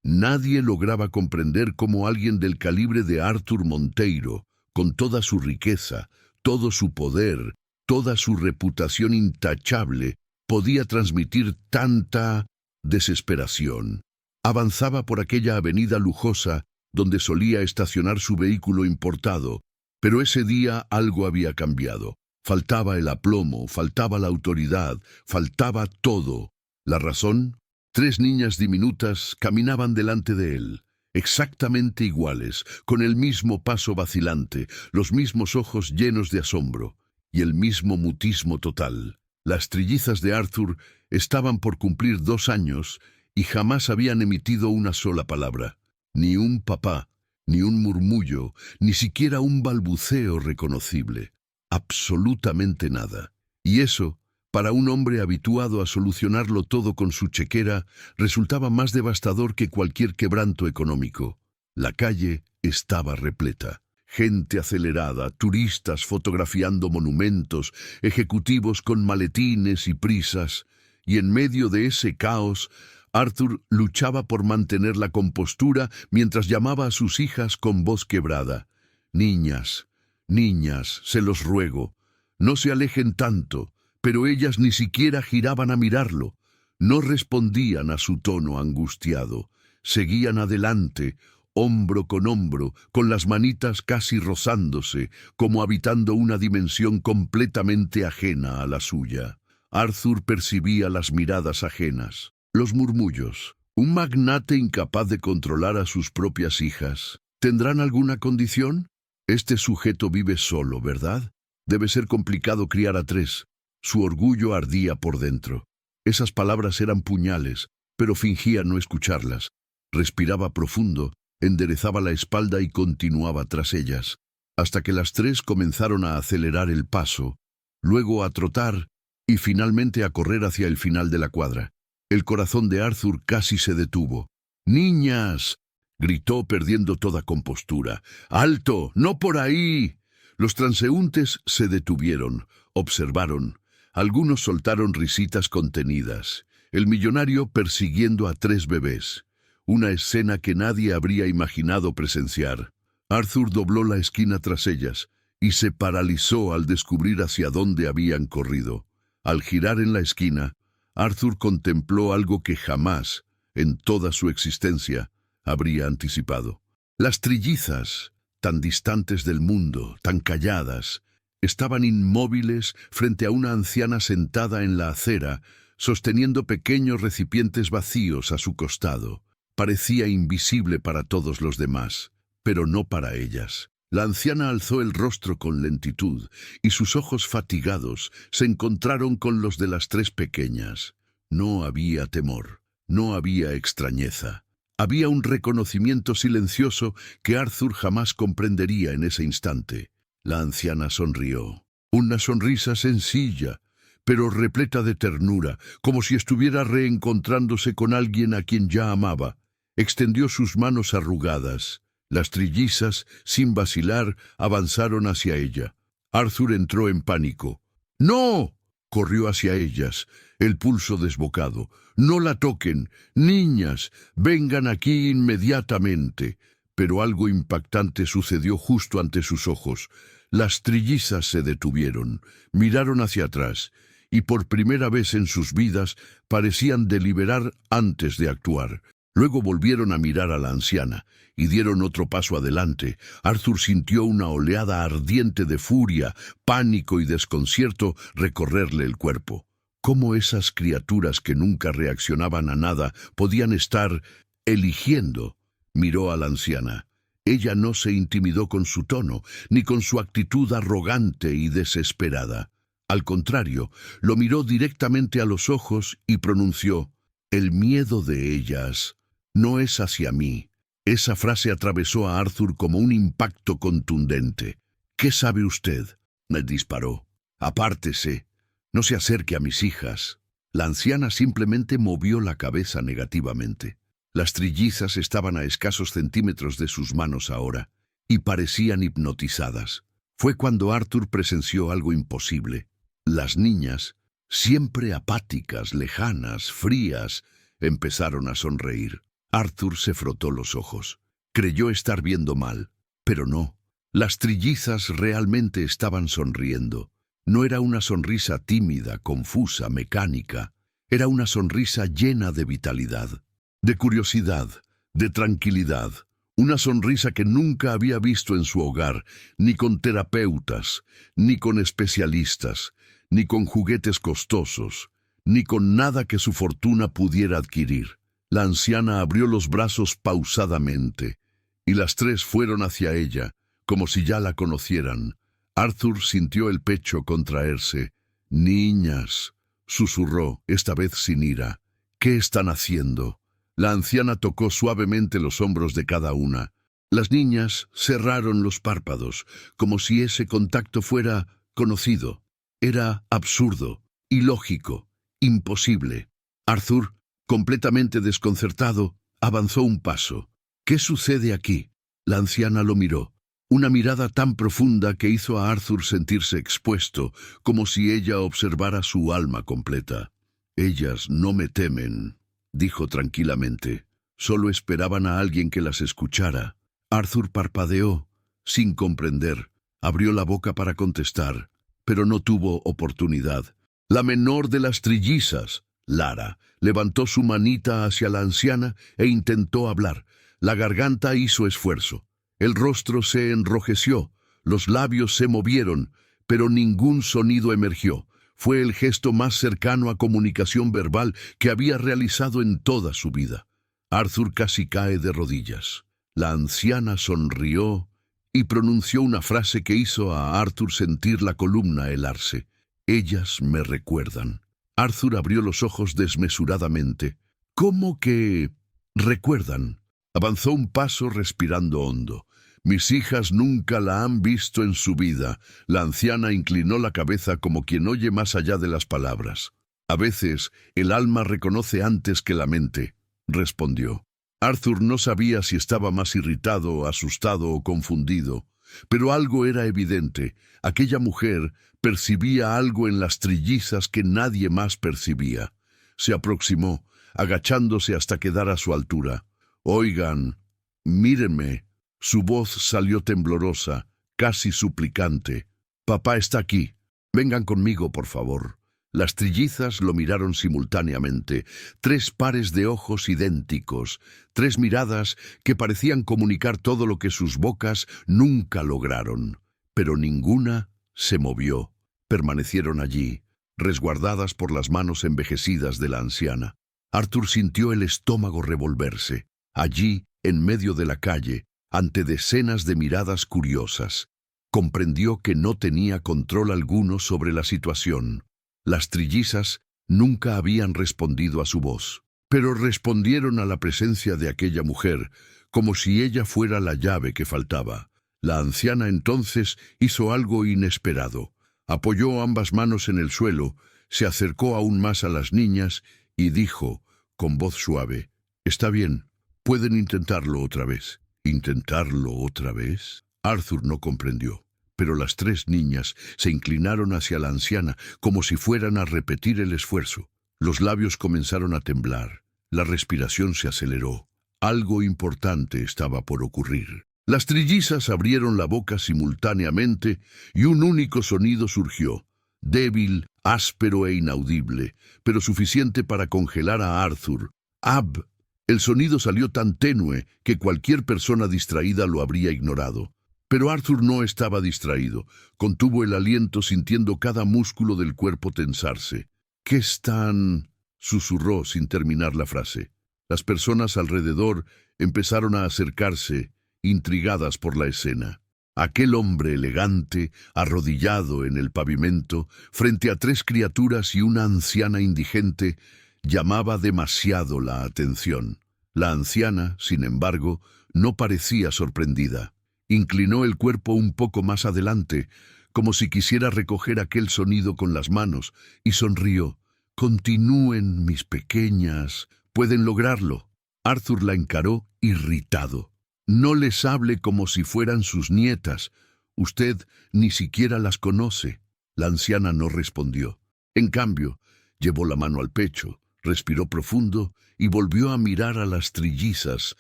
Nadie lograba comprender cómo alguien del calibre de Arthur Monteiro, con toda su riqueza, todo su poder, toda su reputación intachable, podía transmitir tanta desesperación. Avanzaba por aquella avenida lujosa donde solía estacionar su vehículo importado, pero ese día algo había cambiado. Faltaba el aplomo, faltaba la autoridad, faltaba todo. ¿La razón? 3 niñas diminutas caminaban delante de él, exactamente iguales, con el mismo paso vacilante, los mismos ojos llenos de asombro y el mismo mutismo total. Las trillizas de Arthur estaban por cumplir 2 años y jamás habían emitido una sola palabra. Ni un papá, ni un murmullo, ni siquiera un balbuceo reconocible. Absolutamente nada. Y eso, para un hombre habituado a solucionarlo todo con su chequera, resultaba más devastador que cualquier quebranto económico. La calle estaba repleta. Gente acelerada, turistas fotografiando monumentos, ejecutivos con maletines y prisas. Y en medio de ese caos, Arthur luchaba por mantener la compostura mientras llamaba a sus hijas con voz quebrada. Niñas, niñas, se los ruego, no se alejen tanto. Pero ellas ni siquiera giraban a mirarlo. No respondían a su tono angustiado. Seguían adelante, hombro con hombro, con las manitas casi rozándose, como habitando una dimensión completamente ajena a la suya. Arthur percibía las miradas ajenas, los murmullos. Un magnate incapaz de controlar a sus propias hijas. ¿Tendrán alguna condición? Este sujeto vive solo, ¿verdad? Debe ser complicado criar a 3. Su orgullo ardía por dentro. Esas palabras eran puñales, pero fingía no escucharlas. Respiraba profundo, enderezaba la espalda y continuaba tras ellas, hasta que las 3 comenzaron a acelerar el paso, luego a trotar y finalmente a correr hacia el final de la cuadra. El corazón de Arthur casi se detuvo. ¡Niñas!, gritó perdiendo toda compostura. ¡Alto! ¡No por ahí! Los transeúntes se detuvieron, observaron. Algunos soltaron risitas contenidas. El millonario persiguiendo a 3 bebés. Una escena que nadie habría imaginado presenciar. Arthur dobló la esquina tras ellas y se paralizó al descubrir hacia dónde habían corrido. Al girar en la esquina, Arthur contempló algo que jamás, en toda su existencia, habría anticipado. Las trillizas, tan distantes del mundo, tan calladas, estaban inmóviles frente a una anciana sentada en la acera, sosteniendo pequeños recipientes vacíos a su costado. Parecía invisible para todos los demás, pero no para ellas. La anciana alzó el rostro con lentitud, y sus ojos fatigados se encontraron con los de las 3 pequeñas. No había temor, no había extrañeza. Había un reconocimiento silencioso que Arthur jamás comprendería en ese instante. La anciana sonrió. Una sonrisa sencilla, pero repleta de ternura, como si estuviera reencontrándose con alguien a quien ya amaba. Extendió sus manos arrugadas. Las trillizas, sin vacilar, avanzaron hacia ella. Arthur entró en pánico. ¡No! Corrió hacia ellas, el pulso desbocado. ¡No la toquen! ¡Niñas! ¡Vengan aquí inmediatamente! Pero algo impactante sucedió justo ante sus ojos. Las trillizas se detuvieron, miraron hacia atrás, y por primera vez en sus vidas parecían deliberar antes de actuar. Luego volvieron a mirar a la anciana, y dieron otro paso adelante. Arthur sintió una oleada ardiente de furia, pánico y desconcierto recorrerle el cuerpo. ¿Cómo esas criaturas que nunca reaccionaban a nada podían estar eligiendo? Miró a la anciana. Ella no se intimidó con su tono, ni con su actitud arrogante y desesperada. Al contrario, lo miró directamente a los ojos y pronunció: «El miedo de ellas no es hacia mí». Esa frase atravesó a Arthur como un impacto contundente. «¿Qué sabe usted?», me disparó. «Apártese. No se acerque a mis hijas». La anciana simplemente movió la cabeza negativamente. Las trillizas estaban a escasos centímetros de sus manos ahora, y parecían hipnotizadas. Fue cuando Arthur presenció algo imposible. Las niñas, siempre apáticas, lejanas, frías, empezaron a sonreír. Arthur se frotó los ojos. Creyó estar viendo mal, pero no. Las trillizas realmente estaban sonriendo. No era una sonrisa tímida, confusa, mecánica. Era una sonrisa llena de vitalidad, de curiosidad, de tranquilidad. Una sonrisa que nunca había visto en su hogar, ni con terapeutas, ni con especialistas, ni con juguetes costosos, ni con nada que su fortuna pudiera adquirir. La anciana abrió los brazos pausadamente, y las tres fueron hacia ella, como si ya la conocieran. Arthur sintió el pecho contraerse. «Niñas», susurró, esta vez sin ira. «¿Qué están haciendo?» La anciana tocó suavemente los hombros de cada una. Las niñas cerraron los párpados, como si ese contacto fuera conocido. Era absurdo, ilógico, imposible. Arthur, completamente desconcertado, avanzó un paso. «¿Qué sucede aquí?» La anciana lo miró. Una mirada tan profunda que hizo a Arthur sentirse expuesto, como si ella observara su alma completa. «Ellas no me temen», dijo tranquilamente. «Solo esperaban a alguien que las escuchara». Arthur parpadeó, sin comprender. Abrió la boca para contestar, pero no tuvo oportunidad. La menor de las trillizas, Lara, levantó su manita hacia la anciana e intentó hablar. La garganta hizo esfuerzo. El rostro se enrojeció, los labios se movieron, pero ningún sonido emergió. Fue el gesto más cercano a comunicación verbal que había realizado en toda su vida. Arthur casi cae de rodillas. La anciana sonrió y pronunció una frase que hizo a Arthur sentir la columna helarse. «Ellas me recuerdan». Arthur abrió los ojos desmesuradamente. «¿Cómo que recuerdan?» Avanzó un paso respirando hondo. «Mis hijas nunca la han visto en su vida». La anciana inclinó la cabeza como quien oye más allá de las palabras. «A veces el alma reconoce antes que la mente», respondió. Arthur no sabía si estaba más irritado, asustado o confundido, pero algo era evidente. Aquella mujer percibía algo en las trillizas que nadie más percibía. Se aproximó, agachándose hasta quedar a su altura. «Oigan, mírenme». Su voz salió temblorosa, casi suplicante. «Papá está aquí. Vengan conmigo, por favor». Las trillizas lo miraron simultáneamente. 3 pares de ojos idénticos, 3 miradas que parecían comunicar todo lo que sus bocas nunca lograron. Pero ninguna se movió. Permanecieron allí, resguardadas por las manos envejecidas de la anciana. Arthur sintió el estómago revolverse. Allí, en medio de la calle, ante decenas de miradas curiosas, comprendió que no tenía control alguno sobre la situación. Las trillizas nunca habían respondido a su voz, pero respondieron a la presencia de aquella mujer, como si ella fuera la llave que faltaba. La anciana entonces hizo algo inesperado. Apoyó ambas manos en el suelo, se acercó aún más a las niñas y dijo, con voz suave, «Está bien, pueden intentarlo otra vez». ¿Intentarlo otra vez? Arthur no comprendió. Pero las 3 niñas se inclinaron hacia la anciana como si fueran a repetir el esfuerzo. Los labios comenzaron a temblar. La respiración se aceleró. Algo importante estaba por ocurrir. Las trillizas abrieron la boca simultáneamente y un único sonido surgió. Débil, áspero e inaudible, pero suficiente para congelar a Arthur. «Ab». El sonido salió tan tenue que cualquier persona distraída lo habría ignorado. Pero Arthur no estaba distraído. Contuvo el aliento sintiendo cada músculo del cuerpo tensarse. «¿Qué están?», susurró sin terminar la frase. Las personas alrededor empezaron a acercarse, intrigadas por la escena. Aquel hombre elegante, arrodillado en el pavimento, frente a 3 criaturas y una anciana indigente, llamaba demasiado la atención. La anciana, sin embargo, no parecía sorprendida. Inclinó el cuerpo un poco más adelante, como si quisiera recoger aquel sonido con las manos, y sonrió. «Continúen, mis pequeñas. Pueden lograrlo». Arthur la encaró, irritado. «No les hable como si fueran sus nietas. Usted ni siquiera las conoce». La anciana no respondió. En cambio, llevó la mano al pecho, Respiró profundo y volvió a mirar a las trillizas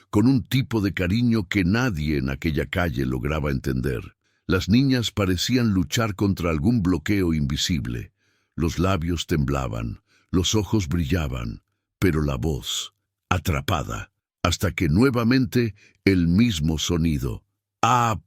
con un tipo de cariño que nadie en aquella calle lograba entender. Las niñas parecían luchar contra algún bloqueo invisible. Los labios temblaban, los ojos brillaban, pero la voz, atrapada, hasta que nuevamente el mismo sonido. ¡Ap!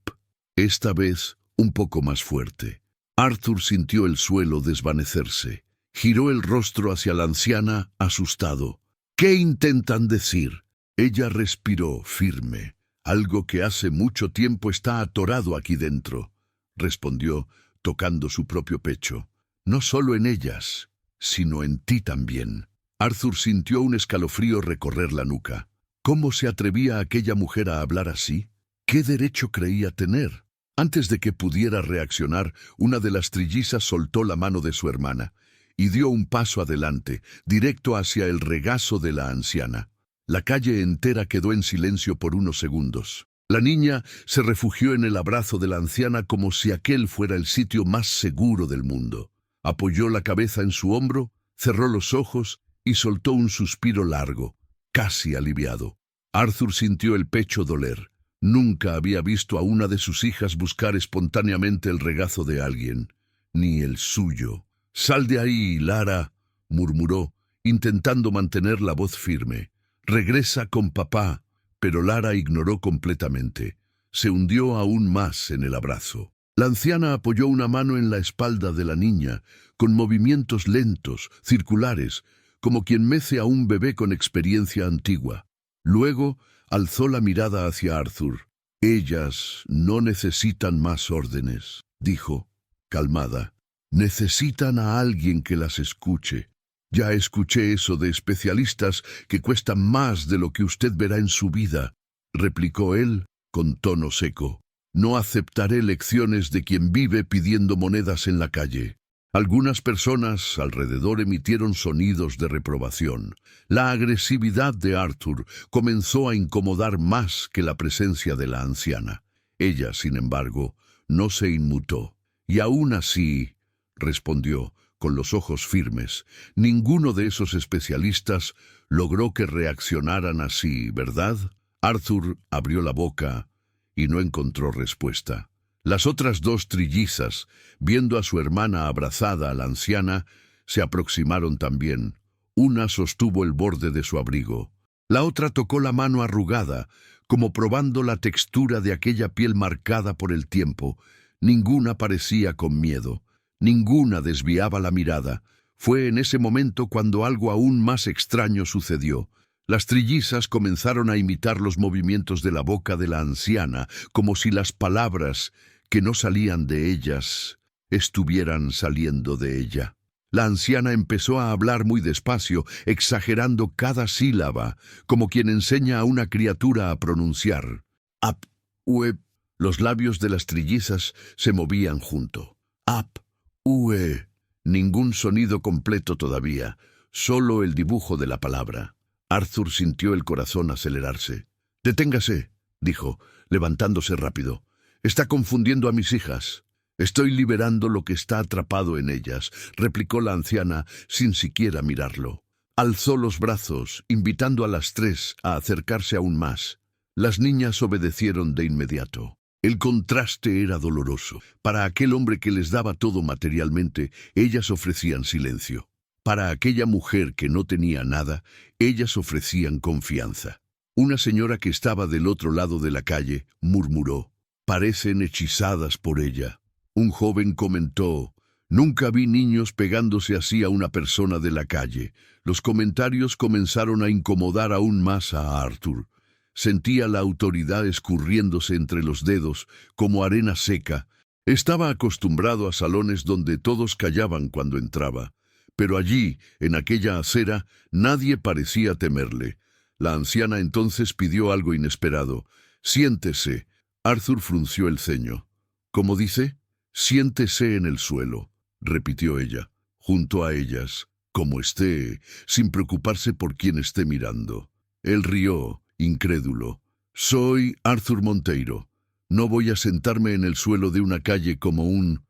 Esta vez un poco más fuerte. Arthur sintió el suelo desvanecerse. Giró el rostro hacia la anciana, asustado. ¿Qué intentan decir? Ella respiró firme. Algo que hace mucho tiempo está atorado aquí dentro, respondió, tocando su propio pecho. No solo en ellas, sino en ti también. Arthur sintió un escalofrío recorrer la nuca. ¿Cómo se atrevía aquella mujer a hablar así? ¿Qué derecho creía tener? Antes de que pudiera reaccionar, una de las trillizas soltó la mano de su hermana y dio un paso adelante, directo hacia el regazo de la anciana. La calle entera quedó en silencio por unos segundos. La niña se refugió en el abrazo de la anciana como si aquel fuera el sitio más seguro del mundo. Apoyó la cabeza en su hombro, cerró los ojos y soltó un suspiro largo, casi aliviado. Arthur sintió el pecho doler. Nunca había visto a una de sus hijas buscar espontáneamente el regazo de alguien, ni el suyo. «Sal de ahí, Lara», murmuró, intentando mantener la voz firme. «Regresa con papá». Pero Lara ignoró completamente. Se hundió aún más en el abrazo. La anciana apoyó una mano en la espalda de la niña, con movimientos lentos, circulares, como quien mece a un bebé con experiencia antigua. Luego alzó la mirada hacia Arthur. «Ellas no necesitan más órdenes», dijo, calmada. «Necesitan a alguien que las escuche. Ya escuché eso de especialistas que cuestan más de lo que usted verá en su vida», replicó él con tono seco. «No aceptaré lecciones de quien vive pidiendo monedas en la calle». Algunas personas alrededor emitieron sonidos de reprobación. La agresividad de Arthur comenzó a incomodar más que la presencia de la anciana. Ella, sin embargo, no se inmutó. «Y aún así», respondió, con los ojos firmes, «ninguno de esos especialistas logró que reaccionaran así, ¿verdad?» Arthur abrió la boca y no encontró respuesta. Las otras dos trillizas, viendo a su hermana abrazada a la anciana, se aproximaron también. Una sostuvo el borde de su abrigo. La otra tocó la mano arrugada, como probando la textura de aquella piel marcada por el tiempo. Ninguna parecía con miedo. Ninguna desviaba la mirada. Fue en ese momento cuando algo aún más extraño sucedió. Las trillizas comenzaron a imitar los movimientos de la boca de la anciana, como si las palabras que no salían de ellas estuvieran saliendo de ella. La anciana empezó a hablar muy despacio, exagerando cada sílaba, como quien enseña a una criatura a pronunciar. «Ap, ue». Los labios de las trillizas se movían junto. «Ap, ue». Ningún sonido completo todavía, solo el dibujo de la palabra. Arthur sintió el corazón acelerarse. «Deténgase», dijo, levantándose rápido. «Está confundiendo a mis hijas». «Estoy liberando lo que está atrapado en ellas», replicó la anciana sin siquiera mirarlo. Alzó los brazos, invitando a las tres a acercarse aún más. Las niñas obedecieron de inmediato. El contraste era doloroso. Para aquel hombre que les daba todo materialmente, ellas ofrecían silencio. Para aquella mujer que no tenía nada, ellas ofrecían confianza. Una señora que estaba del otro lado de la calle murmuró: «Parecen hechizadas por ella». Un joven comentó: «Nunca vi niños pegándose así a una persona de la calle». Los comentarios comenzaron a incomodar aún más a Arthur. Sentía la autoridad escurriéndose entre los dedos, como arena seca. Estaba acostumbrado a salones donde todos callaban cuando entraba. Pero allí, en aquella acera, nadie parecía temerle. La anciana entonces pidió algo inesperado: «Siéntese». Arthur frunció el ceño. «¿Cómo dice?» «Siéntese en el suelo», repitió ella, junto a ellas, como esté, sin preocuparse por quién esté mirando. Él rió, incrédulo. «Soy Arthur Monteiro. No voy a sentarme en el suelo de una calle como un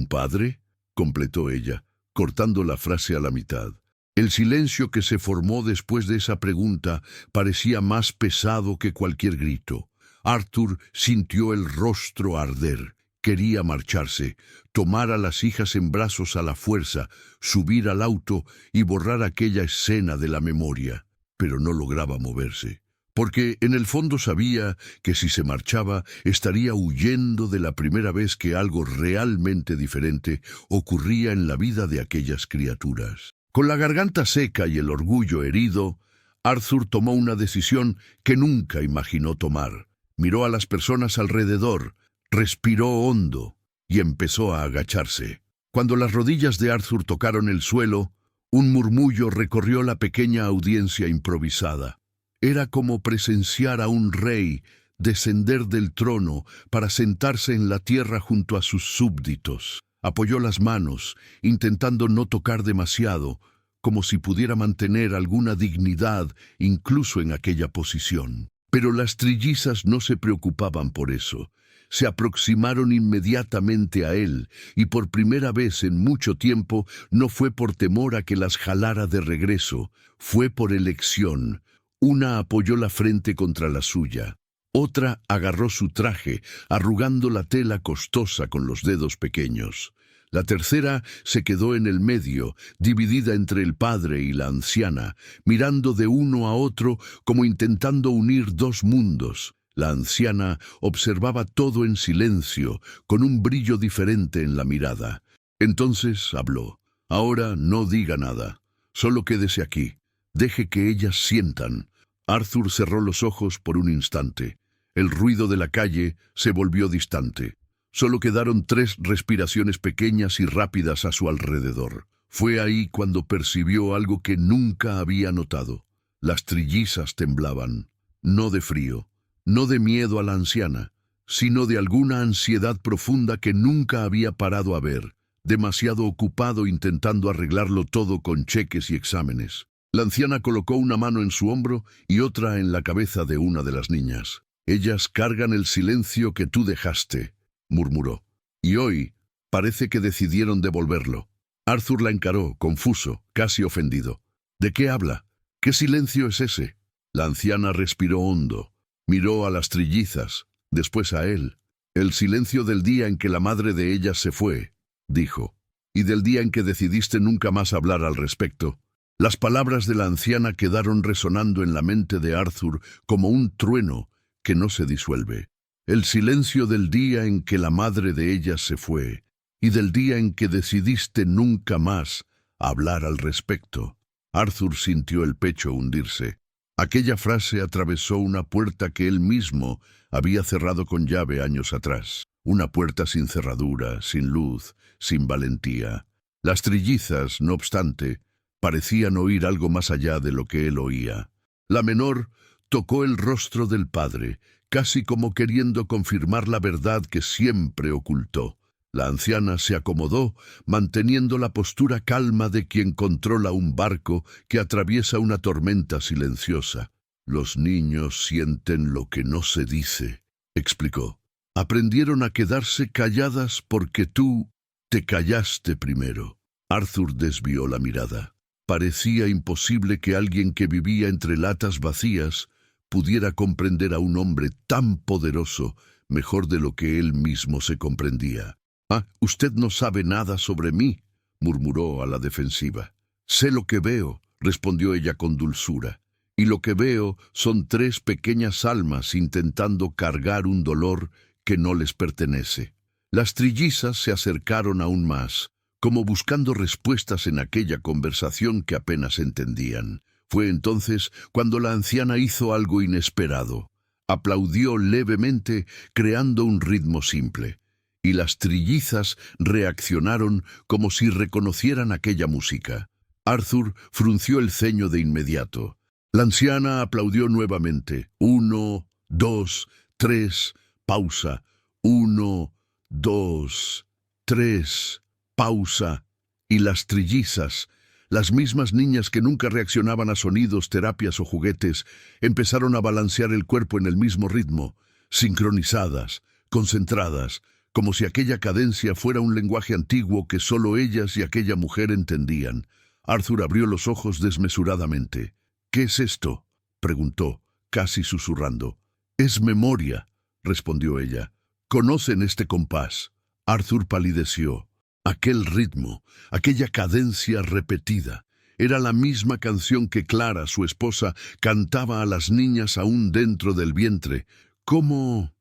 padre», completó ella, cortando la frase a la mitad. El silencio que se formó después de esa pregunta parecía más pesado que cualquier grito. Arthur sintió el rostro arder. Quería marcharse, tomar a las hijas en brazos a la fuerza, subir al auto y borrar aquella escena de la memoria. Pero no lograba moverse, porque en el fondo sabía que si se marchaba estaría huyendo de la primera vez que algo realmente diferente ocurría en la vida de aquellas criaturas. Con la garganta seca y el orgullo herido, Arthur tomó una decisión que nunca imaginó tomar. Miró a las personas alrededor, respiró hondo y empezó a agacharse. Cuando las rodillas de Arthur tocaron el suelo, un murmullo recorrió la pequeña audiencia improvisada. Era como presenciar a un rey descender del trono para sentarse en la tierra junto a sus súbditos. Apoyó las manos, intentando no tocar demasiado, como si pudiera mantener alguna dignidad incluso en aquella posición. Pero las trillizas no se preocupaban por eso. Se aproximaron inmediatamente a él, y por primera vez en mucho tiempo no fue por temor a que las jalara de regreso, fue por elección. Una apoyó la frente contra la suya. Otra agarró su traje, arrugando la tela costosa con los dedos pequeños. La tercera se quedó en el medio, dividida entre el padre y la anciana, mirando de uno a otro como intentando unir dos mundos. La anciana observaba todo en silencio, con un brillo diferente en la mirada. Entonces habló. Ahora no diga nada, solo quédese aquí. Deje que ellas sientan. Arthur cerró los ojos por un instante. El ruido de la calle se volvió distante. Solo quedaron 3 respiraciones pequeñas y rápidas a su alrededor. Fue ahí cuando percibió algo que nunca había notado. Las trillizas temblaban, no de frío, no de miedo a la anciana, sino de alguna ansiedad profunda que nunca había parado a ver, demasiado ocupado intentando arreglarlo todo con cheques y exámenes. La anciana colocó una mano en su hombro y otra en la cabeza de una de las niñas. «Ellas cargan el silencio que tú dejaste», murmuró. «Y hoy parece que decidieron devolverlo». Arthur la encaró, confuso, casi ofendido. «¿De qué habla? ¿Qué silencio es ese?» La anciana respiró hondo. Miró a las trillizas, después a él. «El silencio del día en que la madre de ellas se fue», dijo. «Y del día en que decidiste nunca más hablar al respecto». Las palabras de la anciana quedaron resonando en la mente de Arthur como un trueno que no se disuelve. El silencio del día en que la madre de ellas se fue, y del día en que decidiste nunca más hablar al respecto. Arthur sintió el pecho hundirse. Aquella frase atravesó una puerta que él mismo había cerrado con llave años atrás. Una puerta sin cerradura, sin luz, sin valentía. Las trillizas, no obstante, parecían oír algo más allá de lo que él oía. La menor tocó el rostro del padre, casi como queriendo confirmar la verdad que siempre ocultó. La anciana se acomodó, manteniendo la postura calma de quien controla un barco que atraviesa una tormenta silenciosa. «Los niños sienten lo que no se dice», explicó. «Aprendieron a quedarse calladas porque tú te callaste primero». Arthur desvió la mirada. Parecía imposible que alguien que vivía entre latas vacías pudiera comprender a un hombre tan poderoso mejor de lo que él mismo se comprendía. «Ah, usted no sabe nada sobre mí», murmuró a la defensiva. «Sé lo que veo», respondió ella con dulzura. «Y lo que veo son 3 pequeñas almas intentando cargar un dolor que no les pertenece». Las trillizas se acercaron aún más, como buscando respuestas en aquella conversación que apenas entendían. Fue entonces cuando la anciana hizo algo inesperado. Aplaudió levemente, creando un ritmo simple. Y las trillizas reaccionaron como si reconocieran aquella música. Arthur frunció el ceño de inmediato. La anciana aplaudió nuevamente. 1, 2, 3, pausa. 1, 2, 3, pausa. Y las trillizas, las mismas niñas que nunca reaccionaban a sonidos, terapias o juguetes, empezaron a balancear el cuerpo en el mismo ritmo, sincronizadas, concentradas, como si aquella cadencia fuera un lenguaje antiguo que solo ellas y aquella mujer entendían. Arthur abrió los ojos desmesuradamente. «¿Qué es esto?», preguntó, casi susurrando. «Es memoria», respondió ella. «¿Conocen este compás?». Arthur palideció. Aquel ritmo, aquella cadencia repetida, era la misma canción que Clara, su esposa, cantaba a las niñas aún dentro del vientre. ¿Cómo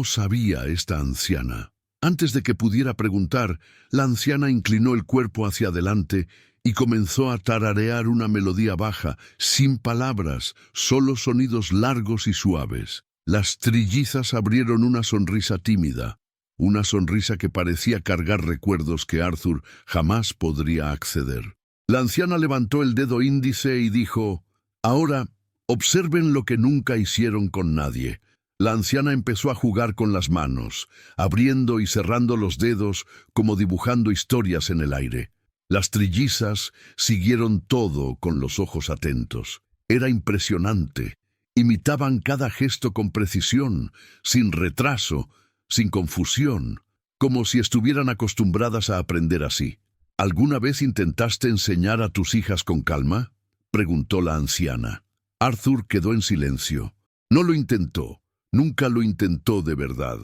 sabía esta anciana? Antes de que pudiera preguntar, la anciana inclinó el cuerpo hacia adelante y comenzó a tararear una melodía baja, sin palabras, solo sonidos largos y suaves. Las trillizas abrieron una sonrisa tímida, una sonrisa que parecía cargar recuerdos que Arthur jamás podría acceder. La anciana levantó el dedo índice y dijo: «Ahora, observen lo que nunca hicieron con nadie». La anciana empezó a jugar con las manos, abriendo y cerrando los dedos como dibujando historias en el aire. Las trillizas siguieron todo con los ojos atentos. Era impresionante. Imitaban cada gesto con precisión, sin retraso, sin confusión, como si estuvieran acostumbradas a aprender así. «¿Alguna vez intentaste enseñar a tus hijas con calma?», preguntó la anciana. Arthur quedó en silencio. No lo intentó. Nunca lo intentó de verdad.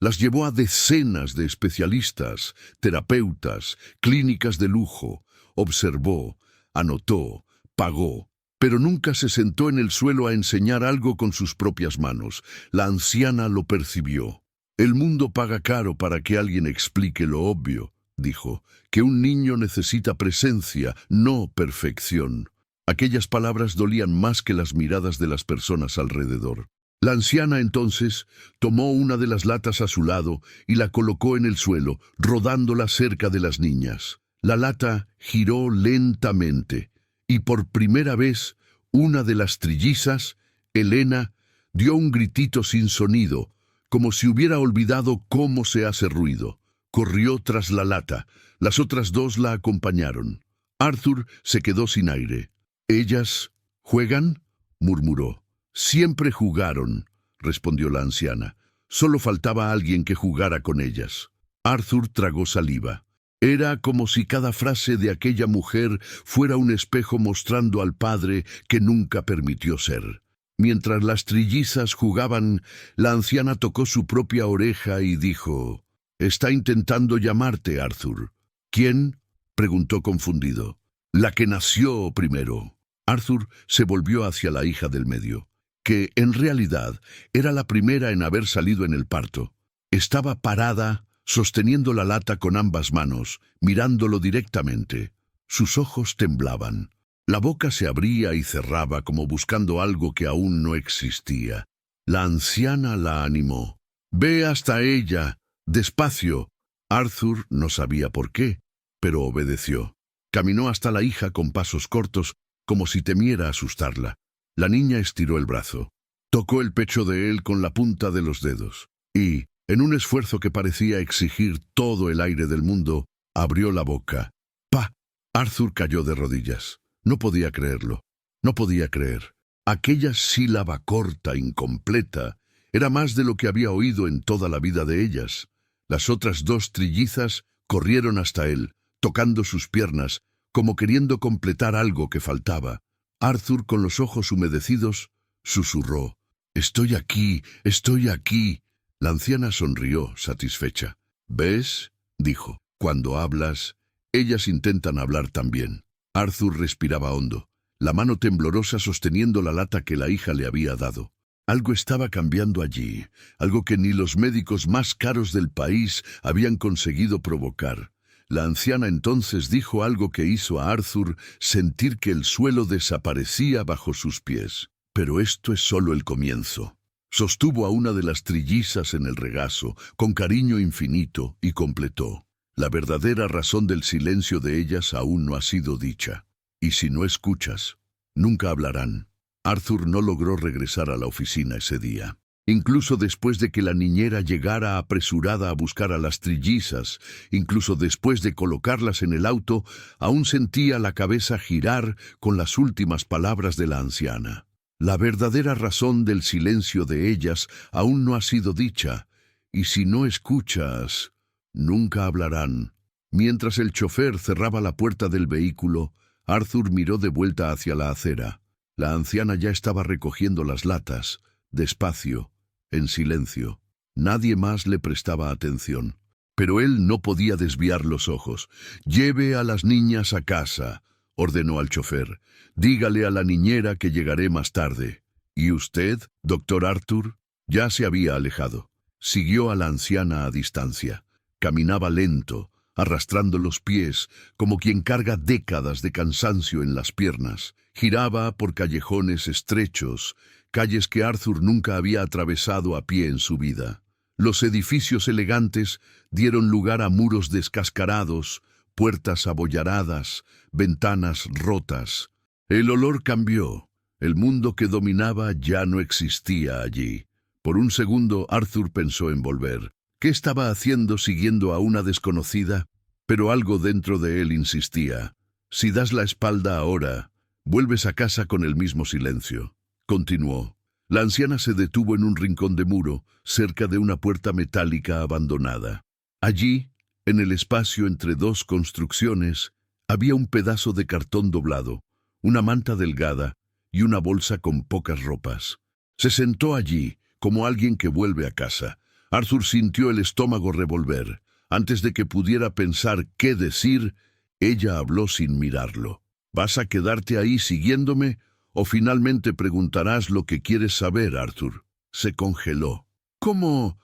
Las llevó a decenas de especialistas, terapeutas, clínicas de lujo. Observó, anotó, pagó, pero nunca se sentó en el suelo a enseñar algo con sus propias manos. La anciana lo percibió. «El mundo paga caro para que alguien explique lo obvio», dijo, «que un niño necesita presencia, no perfección». Aquellas palabras dolían más que las miradas de las personas alrededor. La anciana entonces tomó una de las latas a su lado y la colocó en el suelo, rodándola cerca de las niñas. La lata giró lentamente y por primera vez una de las trillizas, Elena, dio un gritito sin sonido, como si hubiera olvidado cómo se hace ruido. Corrió tras la lata. Las otras dos la acompañaron. Arthur se quedó sin aire. «¿Ellas juegan?», murmuró. «Siempre jugaron», respondió la anciana. «Solo faltaba alguien que jugara con ellas». Arthur tragó saliva. Era como si cada frase de aquella mujer fuera un espejo mostrando al padre que nunca permitió ser. Mientras las trillizas jugaban, la anciana tocó su propia oreja y dijo: «Está intentando llamarte, Arthur». «¿Quién?», preguntó confundido. «La que nació primero». Arthur se volvió hacia la hija del medio, que en realidad era la primera en haber salido en el parto. Estaba parada, sosteniendo la lata con ambas manos, mirándolo directamente. Sus ojos temblaban. La boca se abría y cerraba como buscando algo que aún no existía. La anciana la animó. «Ve hasta ella, despacio». Arthur no sabía por qué, pero obedeció. Caminó hasta la hija con pasos cortos, como si temiera asustarla. La niña estiró el brazo. Tocó el pecho de él con la punta de los dedos y, en un esfuerzo que parecía exigir todo el aire del mundo, abrió la boca. ¡Pa! Arthur cayó de rodillas. No podía creerlo. No podía creer. Aquella sílaba corta, incompleta, era más de lo que había oído en toda la vida de ellas. Las otras dos trillizas corrieron hasta él, tocando sus piernas, como queriendo completar algo que faltaba. Arthur, con los ojos humedecidos, susurró: «Estoy aquí, estoy aquí». La anciana sonrió, satisfecha. «¿Ves?», dijo. «Cuando hablas, ellas intentan hablar también». Arthur respiraba hondo, la mano temblorosa sosteniendo la lata que la hija le había dado. Algo estaba cambiando allí, algo que ni los médicos más caros del país habían conseguido provocar. La anciana entonces dijo algo que hizo a Arthur sentir que el suelo desaparecía bajo sus pies. «Pero esto es solo el comienzo». Sostuvo a una de las trillizas en el regazo, con cariño infinito, y completó: «La verdadera razón del silencio de ellas aún no ha sido dicha. Y si no escuchas, nunca hablarán». Arthur no logró regresar a la oficina ese día. Incluso después de que la niñera llegara apresurada a buscar a las trillizas, incluso después de colocarlas en el auto, aún sentía la cabeza girar con las últimas palabras de la anciana. La verdadera razón del silencio de ellas aún no ha sido dicha, y si no escuchas, nunca hablarán. Mientras el chofer cerraba la puerta del vehículo, Arthur miró de vuelta hacia la acera. La anciana ya estaba recogiendo las latas, despacio, en silencio. Nadie más le prestaba atención. Pero él no podía desviar los ojos. «Lleve a las niñas a casa», ordenó al chofer. «Dígale a la niñera que llegaré más tarde». «¿Y usted, doctor Arthur?» Ya se había alejado. Siguió a la anciana a distancia. Caminaba lento, arrastrando los pies, como quien carga décadas de cansancio en las piernas. Giraba por callejones estrechos, calles que Arthur nunca había atravesado a pie en su vida. Los edificios elegantes dieron lugar a muros descascarados, puertas abollaradas, ventanas rotas. El olor cambió. El mundo que dominaba ya no existía allí. Por un segundo Arthur pensó en volver. ¿Qué estaba haciendo siguiendo a una desconocida? Pero algo dentro de él insistía. Si das la espalda ahora, vuelves a casa con el mismo silencio. Continuó. La anciana se detuvo en un rincón de muro, cerca de una puerta metálica abandonada. Allí, en el espacio entre dos construcciones, había un pedazo de cartón doblado, una manta delgada y una bolsa con pocas ropas. Se sentó allí, como alguien que vuelve a casa. Arthur sintió el estómago revolver. Antes de que pudiera pensar qué decir, ella habló sin mirarlo. «¿Vas a quedarte ahí siguiéndome? ¿O finalmente preguntarás lo que quieres saber, Arthur?» Se congeló. ¿Cómo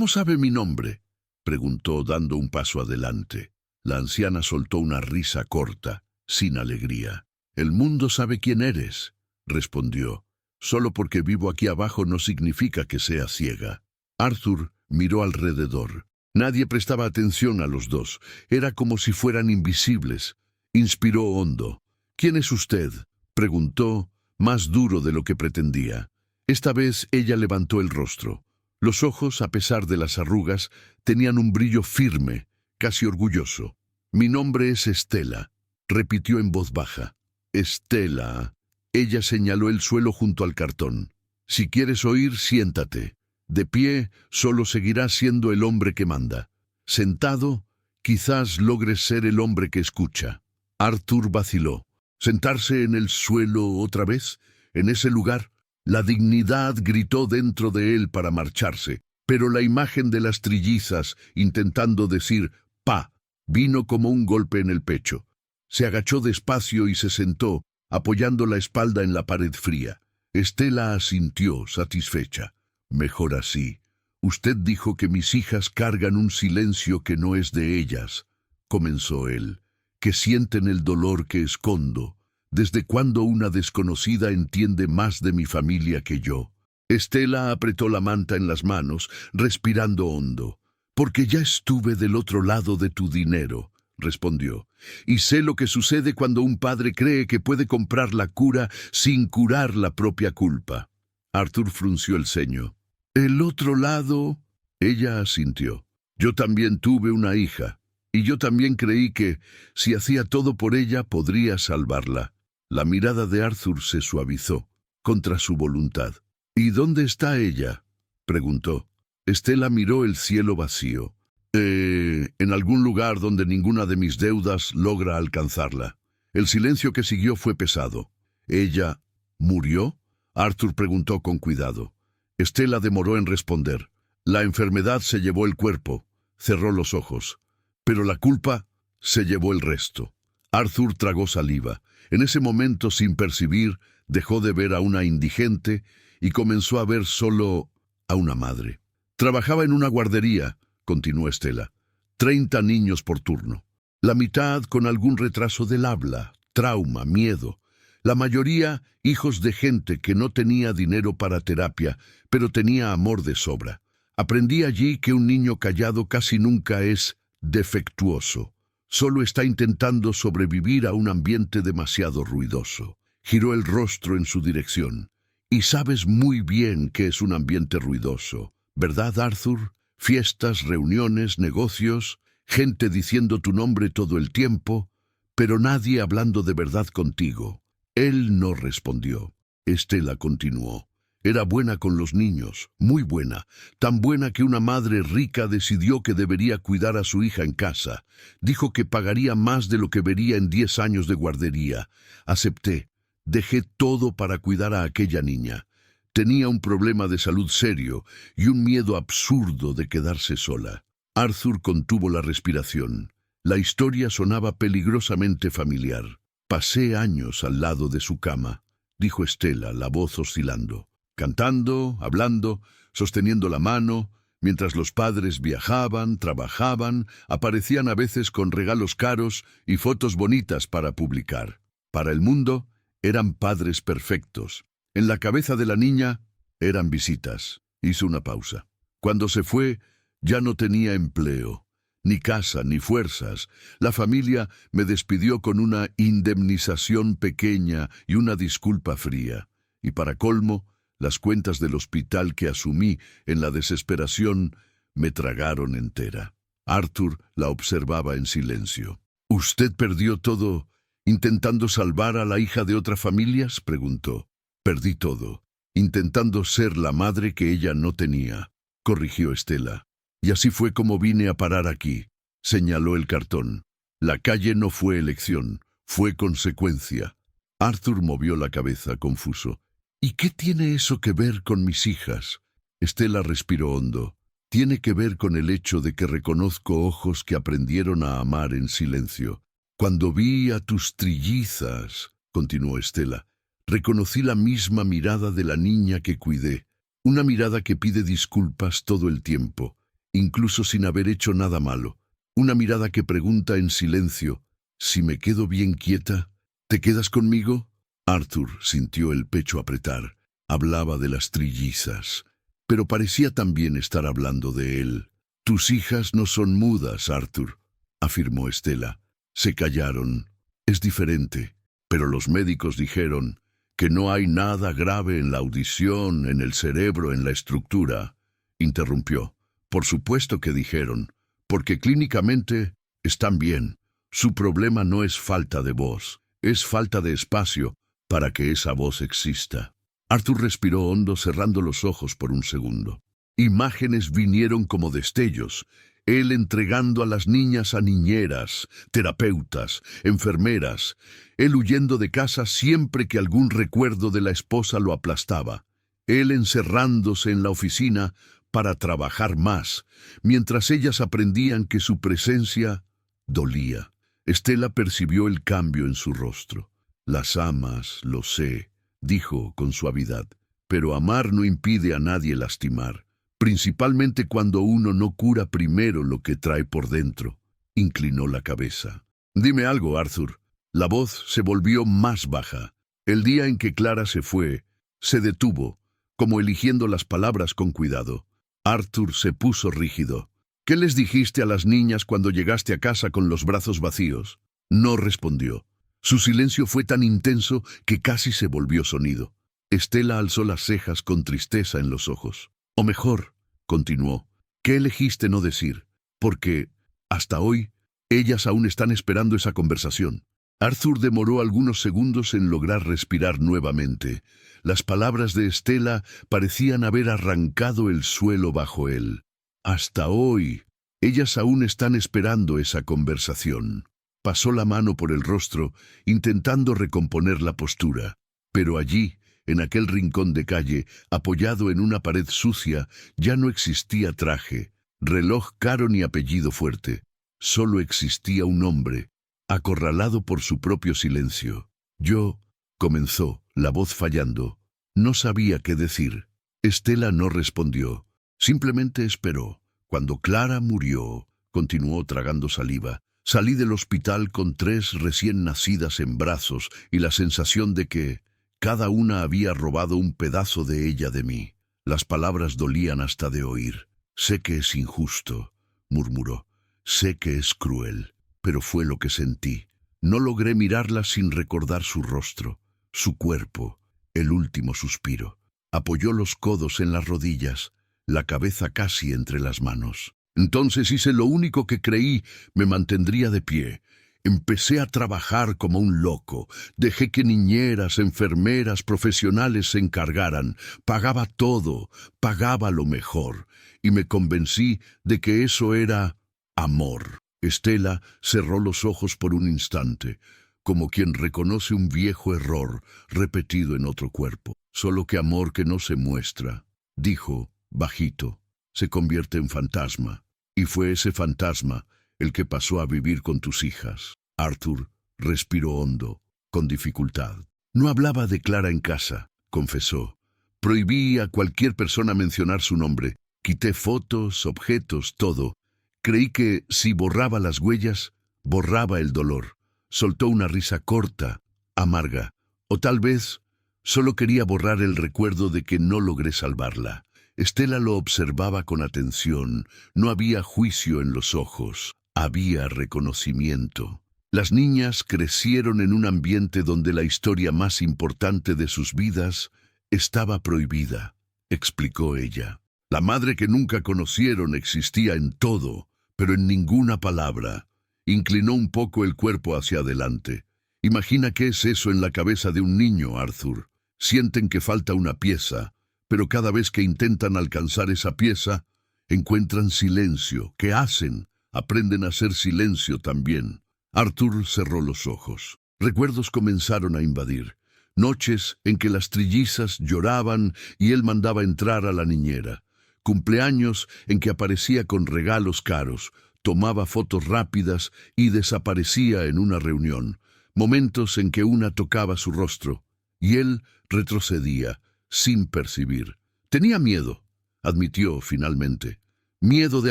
sabe mi nombre?», preguntó dando un paso adelante. La anciana soltó una risa corta, sin alegría. «El mundo sabe quién eres», respondió. «Solo porque vivo aquí abajo no significa que sea ciega». Arthur miró alrededor. Nadie prestaba atención a los dos. Era como si fueran invisibles. Inspiró hondo. «¿Quién es usted?», preguntó, más duro de lo que pretendía. Esta vez ella levantó el rostro. Los ojos, a pesar de las arrugas, tenían un brillo firme, casi orgulloso. «Mi nombre es Estela», repitió en voz baja. «Estela». Ella señaló el suelo junto al cartón. «Si quieres oír, siéntate. De pie, solo seguirás siendo el hombre que manda. Sentado, quizás logres ser el hombre que escucha». Arthur vaciló. ¿Sentarse en el suelo otra vez? En ese lugar, la dignidad gritó dentro de él para marcharse, pero la imagen de las trillizas, intentando decir «pa», vino como un golpe en el pecho. Se agachó despacio y se sentó, apoyando la espalda en la pared fría. Estela asintió, satisfecha. «Mejor así. Usted dijo que mis hijas cargan un silencio que no es de ellas», comenzó él. «Que sienten el dolor que escondo. ¿Desde cuándo una desconocida entiende más de mi familia que yo?». Estela apretó la manta en las manos, respirando hondo. «Porque ya estuve del otro lado de tu dinero», respondió, «y sé lo que sucede cuando un padre cree que puede comprar la cura sin curar la propia culpa». Arthur frunció el ceño. «¿El otro lado?». Ella asintió. «Yo también tuve una hija. Y yo también creí que, si hacía todo por ella, podría salvarla». La mirada de Arthur se suavizó, contra su voluntad. «¿Y dónde está ella?», preguntó. Estela miró el cielo vacío. En algún lugar donde ninguna de mis deudas logra alcanzarla». El silencio que siguió fue pesado. «¿Ella murió?», Arthur preguntó con cuidado. Estela demoró en responder. «La enfermedad se llevó el cuerpo», cerró los ojos. «Pero la culpa se llevó el resto». Arthur tragó saliva. En ese momento, sin percibir, dejó de ver a una indigente y comenzó a ver solo a una madre. «Trabajaba en una guardería», continuó Estela. 30 niños por turno. La mitad con algún retraso del habla, trauma, miedo. La mayoría hijos de gente que no tenía dinero para terapia, pero tenía amor de sobra. Aprendí allí que un niño callado casi nunca es defectuoso. Solo está intentando sobrevivir a un ambiente demasiado ruidoso. Giró el rostro en su dirección. «Y sabes muy bien que es un ambiente ruidoso, ¿verdad, Arthur? Fiestas, reuniones, negocios, gente diciendo tu nombre todo el tiempo, pero nadie hablando de verdad contigo». Él no respondió. Estela continuó. Era buena con los niños, muy buena, tan buena que una madre rica decidió que debería cuidar a su hija en casa. Dijo que pagaría más de lo que vería en 10 años de guardería. Acepté. Dejé todo para cuidar a aquella niña. Tenía un problema de salud serio y un miedo absurdo de quedarse sola. Arthur contuvo la respiración. La historia sonaba peligrosamente familiar. Pasé años al lado de su cama, dijo Estela, la voz oscilando. Cantando, hablando, sosteniendo la mano, mientras los padres viajaban, trabajaban, aparecían a veces con regalos caros y fotos bonitas para publicar. Para el mundo, eran padres perfectos. En la cabeza de la niña, eran visitas. Hizo una pausa. Cuando se fue, ya no tenía empleo, ni casa, ni fuerzas. La familia me despidió con una indemnización pequeña y una disculpa fría. Y para colmo, las cuentas del hospital que asumí en la desesperación me tragaron entera. Arthur la observaba en silencio. «¿Usted perdió todo intentando salvar a la hija de otras familias?», preguntó. «Perdí todo, intentando ser la madre que ella no tenía», corrigió Estela. «Y así fue como vine a parar aquí», señaló el cartón. «La calle no fue elección, fue consecuencia». Arthur movió la cabeza, confuso. «¿Y qué tiene eso que ver con mis hijas?». Estela respiró hondo. «Tiene que ver con el hecho de que reconozco ojos que aprendieron a amar en silencio. Cuando vi a tus trillizas», continuó Estela, «reconocí la misma mirada de la niña que cuidé. Una mirada que pide disculpas todo el tiempo, incluso sin haber hecho nada malo. Una mirada que pregunta en silencio, «¿Si me quedo bien quieta, te quedas conmigo?». Arthur sintió el pecho apretar. Hablaba de las trillizas, pero parecía también estar hablando de él. «Tus hijas no son mudas, Arthur», afirmó Estela. Se callaron. «Es diferente». Pero los médicos dijeron que no hay nada grave en la audición, en el cerebro, en la estructura. Interrumpió. «Por supuesto que dijeron, porque clínicamente están bien. Su problema no es falta de voz, es falta de espacio para que esa voz exista». Arthur respiró hondo, cerrando los ojos por un segundo. Imágenes vinieron como destellos. Él entregando a las niñas a niñeras, terapeutas, enfermeras. Él huyendo de casa siempre que algún recuerdo de la esposa lo aplastaba. Él encerrándose en la oficina para trabajar más, mientras ellas aprendían que su presencia dolía. Estela percibió el cambio en su rostro. «Las amas, lo sé», dijo con suavidad, «pero amar no impide a nadie lastimar, principalmente cuando uno no cura primero lo que trae por dentro». Inclinó la cabeza. «Dime algo, Arthur». La voz se volvió más baja. El día en que Clara se fue, se detuvo, como eligiendo las palabras con cuidado. Arthur se puso rígido. «¿Qué les dijiste a las niñas cuando llegaste a casa con los brazos vacíos?». No respondió. Su silencio fue tan intenso que casi se volvió sonido. Estela alzó las cejas con tristeza en los ojos. «O mejor», continuó, «¿qué elegiste no decir? Porque, hasta hoy, ellas aún están esperando esa conversación». Arthur demoró algunos segundos en lograr respirar nuevamente. Las palabras de Estela parecían haber arrancado el suelo bajo él. «Hasta hoy, ellas aún están esperando esa conversación». Pasó la mano por el rostro, intentando recomponer la postura. Pero allí, en aquel rincón de calle, apoyado en una pared sucia, ya no existía traje, reloj caro ni apellido fuerte. Solo existía un hombre, acorralado por su propio silencio. «Yo», comenzó, la voz fallando. No sabía qué decir. Estela no respondió. Simplemente esperó. «Cuando Clara murió», continuó tragando saliva, «salí del hospital con 3 recién nacidas en brazos y la sensación de que cada una había robado un pedazo de ella de mí. Las palabras dolían hasta de oír. «Sé que es injusto», murmuró. «Sé que es cruel, pero fue lo que sentí». No logré mirarla sin recordar su rostro, su cuerpo, el último suspiro. Apoyó los codos en las rodillas, la cabeza casi entre las manos. «Entonces hice lo único que creí me mantendría de pie. Empecé a trabajar como un loco. Dejé que niñeras, enfermeras, profesionales se encargaran. Pagaba todo, pagaba lo mejor. Y me convencí de que eso era amor. Estela cerró los ojos por un instante, como quien reconoce un viejo error repetido en otro cuerpo. Solo que amor que no se muestra, dijo, bajito, se convierte en fantasma. Y fue ese fantasma el que pasó a vivir con tus hijas. Arthur respiró hondo, con dificultad. No hablaba de Clara en casa, confesó. Prohibí a cualquier persona mencionar su nombre. Quité fotos, objetos, todo. Creí que si borraba las huellas, borraba el dolor. Soltó una risa corta, amarga. O tal vez solo quería borrar el recuerdo de que no logré salvarla. Estela lo observaba con atención. No había juicio en los ojos. Había reconocimiento. Las niñas crecieron en un ambiente donde la historia más importante de sus vidas estaba prohibida, explicó ella. La madre que nunca conocieron existía en todo, pero en ninguna palabra. Inclinó un poco el cuerpo hacia adelante. Imagina qué es eso en la cabeza de un niño, Arthur. Sienten que falta una pieza, pero cada vez que intentan alcanzar esa pieza, encuentran silencio. ¿Qué hacen? Aprenden a hacer silencio también. Arthur cerró los ojos. Recuerdos comenzaron a invadir. Noches en que las trillizas lloraban y él mandaba entrar a la niñera. Cumpleaños en que aparecía con regalos caros, tomaba fotos rápidas y desaparecía en una reunión. Momentos en que una tocaba su rostro y él retrocedía, sin percibir. Tenía miedo, admitió finalmente. Miedo de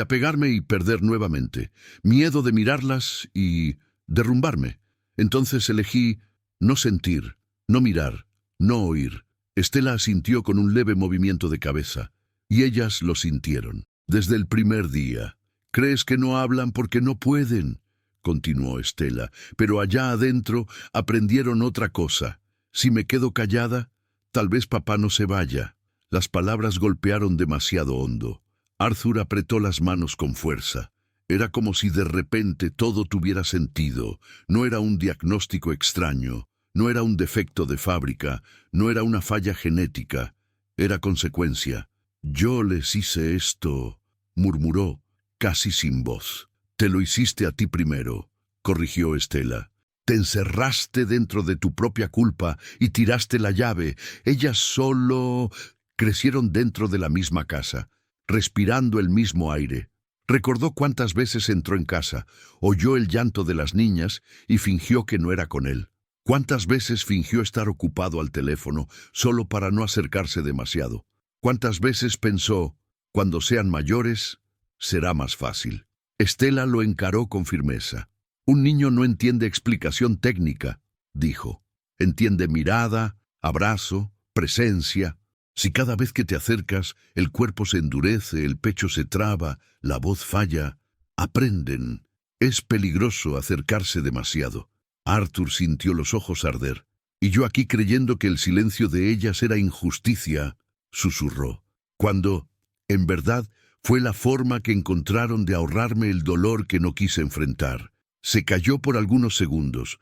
apegarme y perder nuevamente. Miedo de mirarlas y derrumbarme. Entonces elegí no sentir, no mirar, no oír. Estela asintió con un leve movimiento de cabeza, y ellas lo sintieron. Desde el primer día. ¿Crees que no hablan porque no pueden?, continuó Estela, pero allá adentro aprendieron otra cosa. Si me quedo callada, tal vez papá no se vaya. Las palabras golpearon demasiado hondo. Arthur apretó las manos con fuerza. Era como si de repente todo tuviera sentido. No era un diagnóstico extraño, no era un defecto de fábrica, no era una falla genética, era consecuencia. Yo les hice esto, murmuró, casi sin voz. Te lo hiciste a ti primero, corrigió Estela. Te encerraste dentro de tu propia culpa y tiraste la llave. Ellas solo crecieron dentro de la misma casa, respirando el mismo aire. Recordó cuántas veces entró en casa, oyó el llanto de las niñas y fingió que no era con él. Cuántas veces fingió estar ocupado al teléfono solo para no acercarse demasiado. Cuántas veces pensó, cuando sean mayores, será más fácil. Estela lo encaró con firmeza. Un niño no entiende explicación técnica, dijo. Entiende mirada, abrazo, presencia. Si cada vez que te acercas, el cuerpo se endurece, el pecho se traba, la voz falla, aprenden. Es peligroso acercarse demasiado. Arthur sintió los ojos arder. Y yo aquí creyendo que el silencio de ellas era injusticia, susurró. Cuando, en verdad, fue la forma que encontraron de ahorrarme el dolor que no quise enfrentar. Se calló por algunos segundos.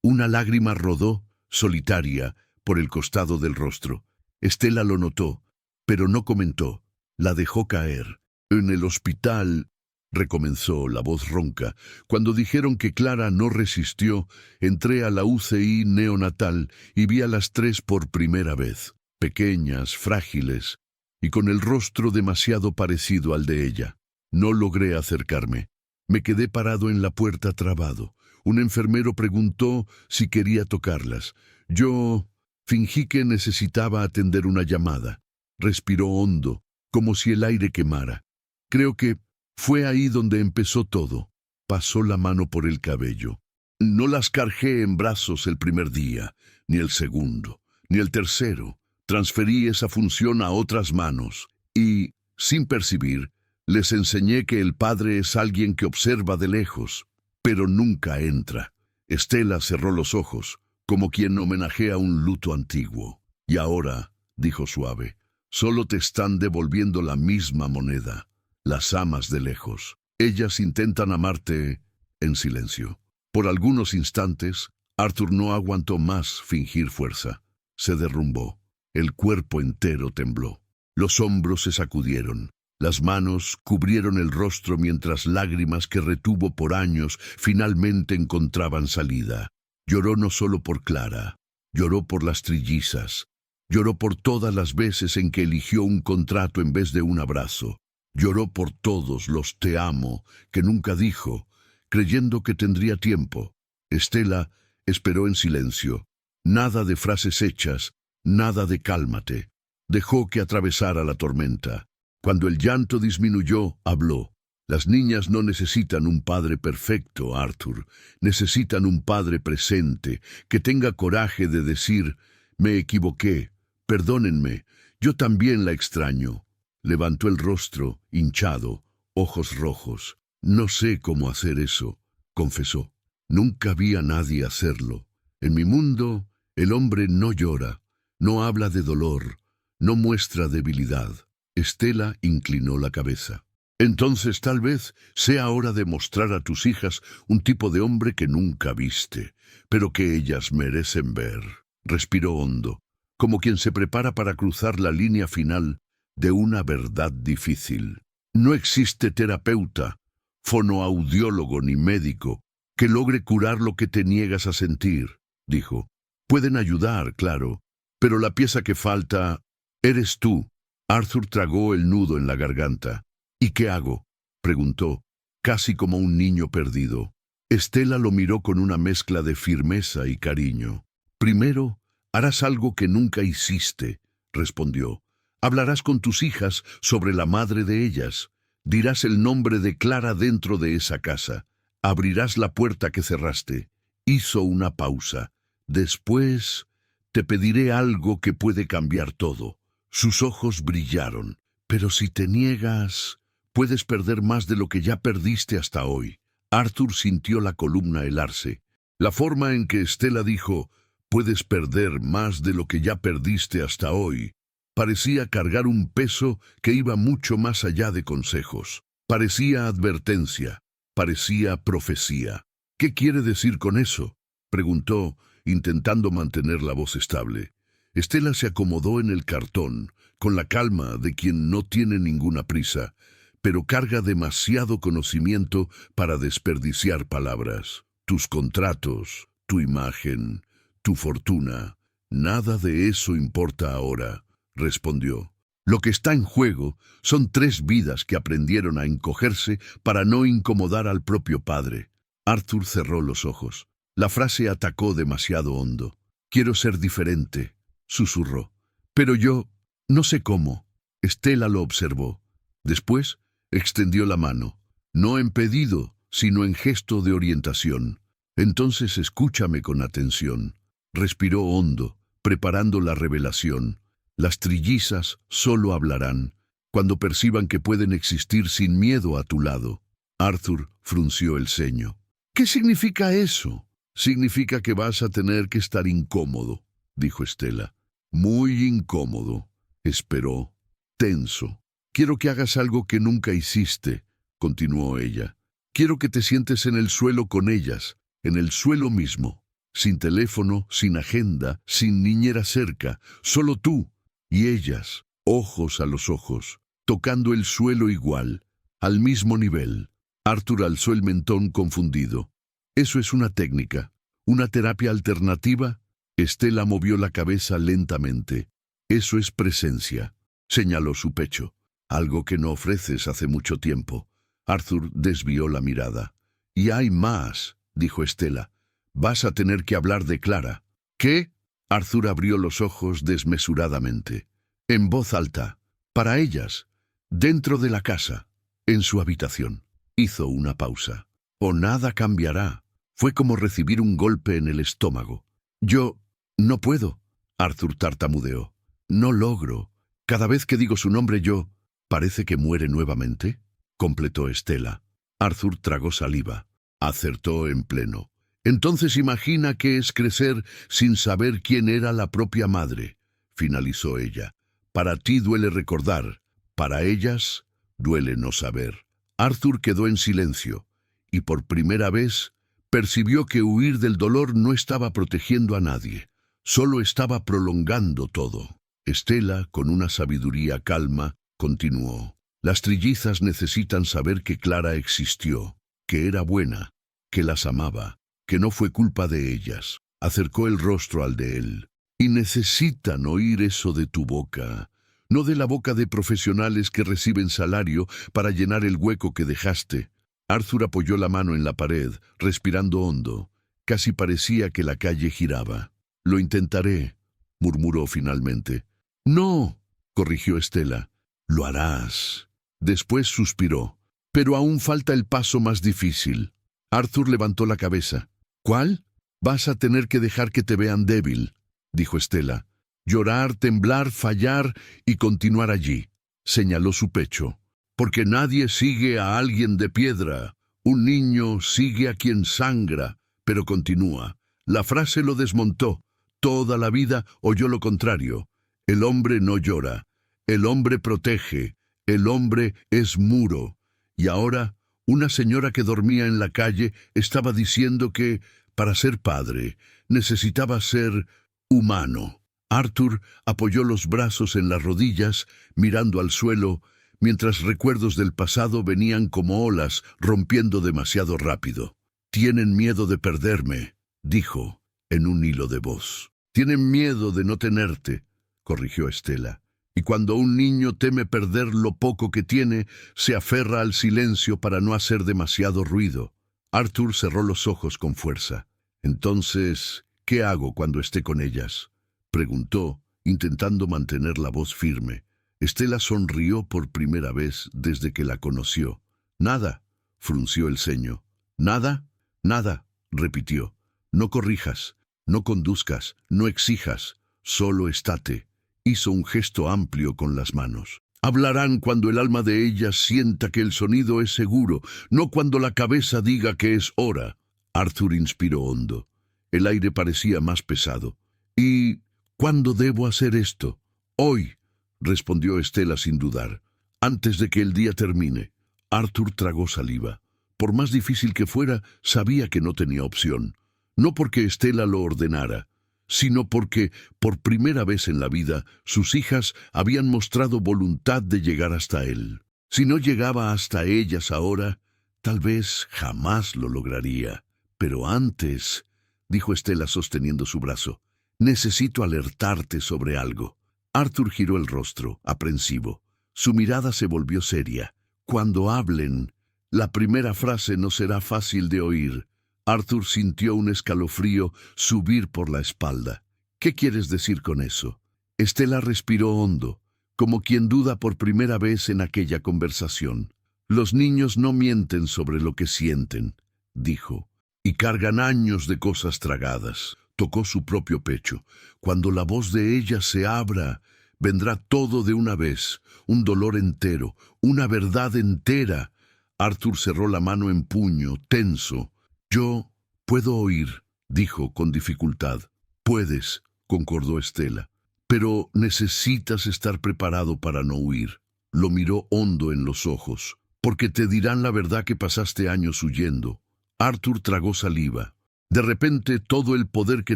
Una lágrima rodó, solitaria, por el costado del rostro. Estela lo notó, pero no comentó. La dejó caer. En el hospital, recomenzó la voz ronca. Cuando dijeron que Clara no resistió, entré a la UCI neonatal y vi a las 3 por primera vez. Pequeñas, frágiles, y con el rostro demasiado parecido al de ella. No logré acercarme. Me quedé parado en la puerta trabado. Un enfermero preguntó si quería tocarlas. Yo fingí que necesitaba atender una llamada. Respiró hondo, como si el aire quemara. Creo que fue ahí donde empezó todo. Pasó la mano por el cabello. No las cargué en brazos el primer día, ni el segundo, ni el tercero. Transferí esa función a otras manos y, sin percibir, les enseñé que el padre es alguien que observa de lejos, pero nunca entra. Estela cerró los ojos, como quien homenajea un luto antiguo. Y ahora, dijo suave, solo te están devolviendo la misma moneda. Las amas de lejos. Ellas intentan amarte en silencio. Por algunos instantes, Arthur no aguantó más fingir fuerza. Se derrumbó. El cuerpo entero tembló. Los hombros se sacudieron. Las manos cubrieron el rostro mientras lágrimas que retuvo por años finalmente encontraban salida. Lloró no solo por Clara, lloró por las trillizas, lloró por todas las veces en que eligió un contrato en vez de un abrazo, lloró por todos los te amo que nunca dijo, creyendo que tendría tiempo. Estela esperó en silencio. Nada de frases hechas, nada de cálmate. Dejó que atravesara la tormenta. Cuando el llanto disminuyó, habló. Las niñas no necesitan un padre perfecto, Arthur. Necesitan un padre presente, que tenga coraje de decir, me equivoqué, perdónenme, yo también la extraño. Levantó el rostro, hinchado, ojos rojos. No sé cómo hacer eso, confesó. Nunca vi a nadie hacerlo. En mi mundo, el hombre no llora, no habla de dolor, no muestra debilidad. Estela inclinó la cabeza. Entonces tal vez sea hora de mostrar a tus hijas un tipo de hombre que nunca viste, pero que ellas merecen ver. Respiró hondo, como quien se prepara para cruzar la línea final de una verdad difícil. No existe terapeuta, fonoaudiólogo ni médico que logre curar lo que te niegas a sentir, dijo. Pueden ayudar, claro, pero la pieza que falta eres tú. Arthur tragó el nudo en la garganta. ¿Y qué hago?, preguntó, casi como un niño perdido. Estela lo miró con una mezcla de firmeza y cariño. Primero, harás algo que nunca hiciste, respondió. Hablarás con tus hijas sobre la madre de ellas. Dirás el nombre de Clara dentro de esa casa. Abrirás la puerta que cerraste. Hizo una pausa. Después, te pediré algo que puede cambiar todo. Sus ojos brillaron. Pero si te niegas, puedes perder más de lo que ya perdiste hasta hoy. Arthur sintió la columna helarse. La forma en que Estela dijo, puedes perder más de lo que ya perdiste hasta hoy, parecía cargar un peso que iba mucho más allá de consejos. Parecía advertencia, parecía profecía. ¿Qué quiere decir con eso?, preguntó, intentando mantener la voz estable. Estela se acomodó en el cartón, con la calma de quien no tiene ninguna prisa, pero carga demasiado conocimiento para desperdiciar palabras. Tus contratos, tu imagen, tu fortuna, nada de eso importa ahora, respondió. Lo que está en juego son 3 vidas que aprendieron a encogerse para no incomodar al propio padre. Arthur cerró los ojos. La frase atacó demasiado hondo. Quiero ser diferente, susurró. Pero yo no sé cómo. Estela lo observó. Después extendió la mano, no en pedido, sino en gesto de orientación. Entonces escúchame con atención. Respiró hondo, preparando la revelación. Las trillizas solo hablarán cuando perciban que pueden existir sin miedo a tu lado. Arthur frunció el ceño. ¿Qué significa eso? Significa que vas a tener que estar incómodo, dijo Estela. Muy incómodo. Esperó, tenso. Quiero que hagas algo que nunca hiciste, continuó ella. Quiero que te sientes en el suelo con ellas, en el suelo mismo, sin teléfono, sin agenda, sin niñera cerca, solo tú y ellas, ojos a los ojos, tocando el suelo igual, al mismo nivel. Arthur alzó el mentón confundido. ¿Eso es una técnica? ¿Una terapia alternativa? Estela movió la cabeza lentamente. Eso es presencia, señaló su pecho. Algo que no ofreces hace mucho tiempo. Arthur desvió la mirada. Y hay más, dijo Estela. Vas a tener que hablar de Clara. ¿Qué? Arthur abrió los ojos desmesuradamente. En voz alta. Para ellas. Dentro de la casa. En su habitación. Hizo una pausa. O nada cambiará. Fue como recibir un golpe en el estómago. Yo no puedo. Arthur tartamudeó. No logro. Cada vez que digo su nombre yo... ¿Parece que muere nuevamente?, completó Estela. Arthur tragó saliva. Acertó en pleno. Entonces imagina qué es crecer sin saber quién era la propia madre, finalizó ella. Para ti duele recordar, para ellas duele no saber. Arthur quedó en silencio, y por primera vez Percibió que huir del dolor no estaba protegiendo a nadie, solo estaba prolongando todo. Estela, con una sabiduría calma, continuó. Las trillizas necesitan saber que Clara existió, que era buena, que las amaba, que no fue culpa de ellas. Acercó el rostro al de él. Y necesitan oír eso de tu boca, no de la boca de profesionales que reciben salario para llenar el hueco que dejaste. Arthur apoyó la mano en la pared, respirando hondo. Casi parecía que la calle giraba. Lo intentaré, murmuró finalmente. No, corrigió Estela. Lo harás. Después suspiró. Pero aún falta el paso más difícil. Arthur levantó la cabeza. ¿Cuál? Vas a tener que dejar que te vean débil, dijo Estela. Llorar, temblar, fallar y continuar allí. Señaló su pecho. Porque nadie sigue a alguien de piedra. Un niño sigue a quien sangra, pero continúa. La frase lo desmontó. Toda la vida oyó lo contrario. El hombre no llora. El hombre protege. El hombre es muro. Y ahora, una señora que dormía en la calle estaba diciendo que, para ser padre, necesitaba ser humano. Arthur apoyó los brazos en las rodillas, mirando al suelo, mientras recuerdos del pasado venían como olas, rompiendo demasiado rápido. «Tienen miedo de perderme», dijo, en un hilo de voz. «Tienen miedo de no tenerte», corrigió Estela. «Y cuando un niño teme perder lo poco que tiene, se aferra al silencio para no hacer demasiado ruido». Arthur cerró los ojos con fuerza. «Entonces, ¿qué hago cuando esté con ellas?», preguntó, intentando mantener la voz firme. Estela sonrió por primera vez desde que la conoció. «Nada», frunció el ceño. «¿Nada?» «Nada», repitió. «No corrijas, no conduzcas, no exijas, solo estate». Hizo un gesto amplio con las manos. «Hablarán cuando el alma de ellas sienta que el sonido es seguro, no cuando la cabeza diga que es hora». Arthur inspiró hondo. El aire parecía más pesado. «¿Y cuándo debo hacer esto?» «Hoy», respondió Estela sin dudar. «Antes de que el día termine». Arthur tragó saliva. Por más difícil que fuera, sabía que no tenía opción. No porque Estela lo ordenara, sino porque, por primera vez en la vida, sus hijas habían mostrado voluntad de llegar hasta él. Si no llegaba hasta ellas ahora, tal vez jamás lo lograría. «Pero antes», dijo Estela sosteniendo su brazo, «necesito alertarte sobre algo». Arthur giró el rostro, aprensivo. Su mirada se volvió seria. «Cuando hablen, la primera frase no será fácil de oír». Arthur sintió un escalofrío subir por la espalda. «¿Qué quieres decir con eso?» Estela respiró hondo, como quien duda por primera vez en aquella conversación. «Los niños no mienten sobre lo que sienten», dijo, «y cargan años de cosas tragadas». Tocó su propio pecho. «Cuando la voz de ella se abra, vendrá todo de una vez, un dolor entero, una verdad entera». Arthur cerró la mano en puño, tenso. «Yo puedo oír», dijo con dificultad. «Puedes», concordó Estela, «pero necesitas estar preparado para no huir». Lo miró hondo en los ojos. «Porque te dirán la verdad que pasaste años huyendo». Arthur tragó saliva. De repente todo el poder que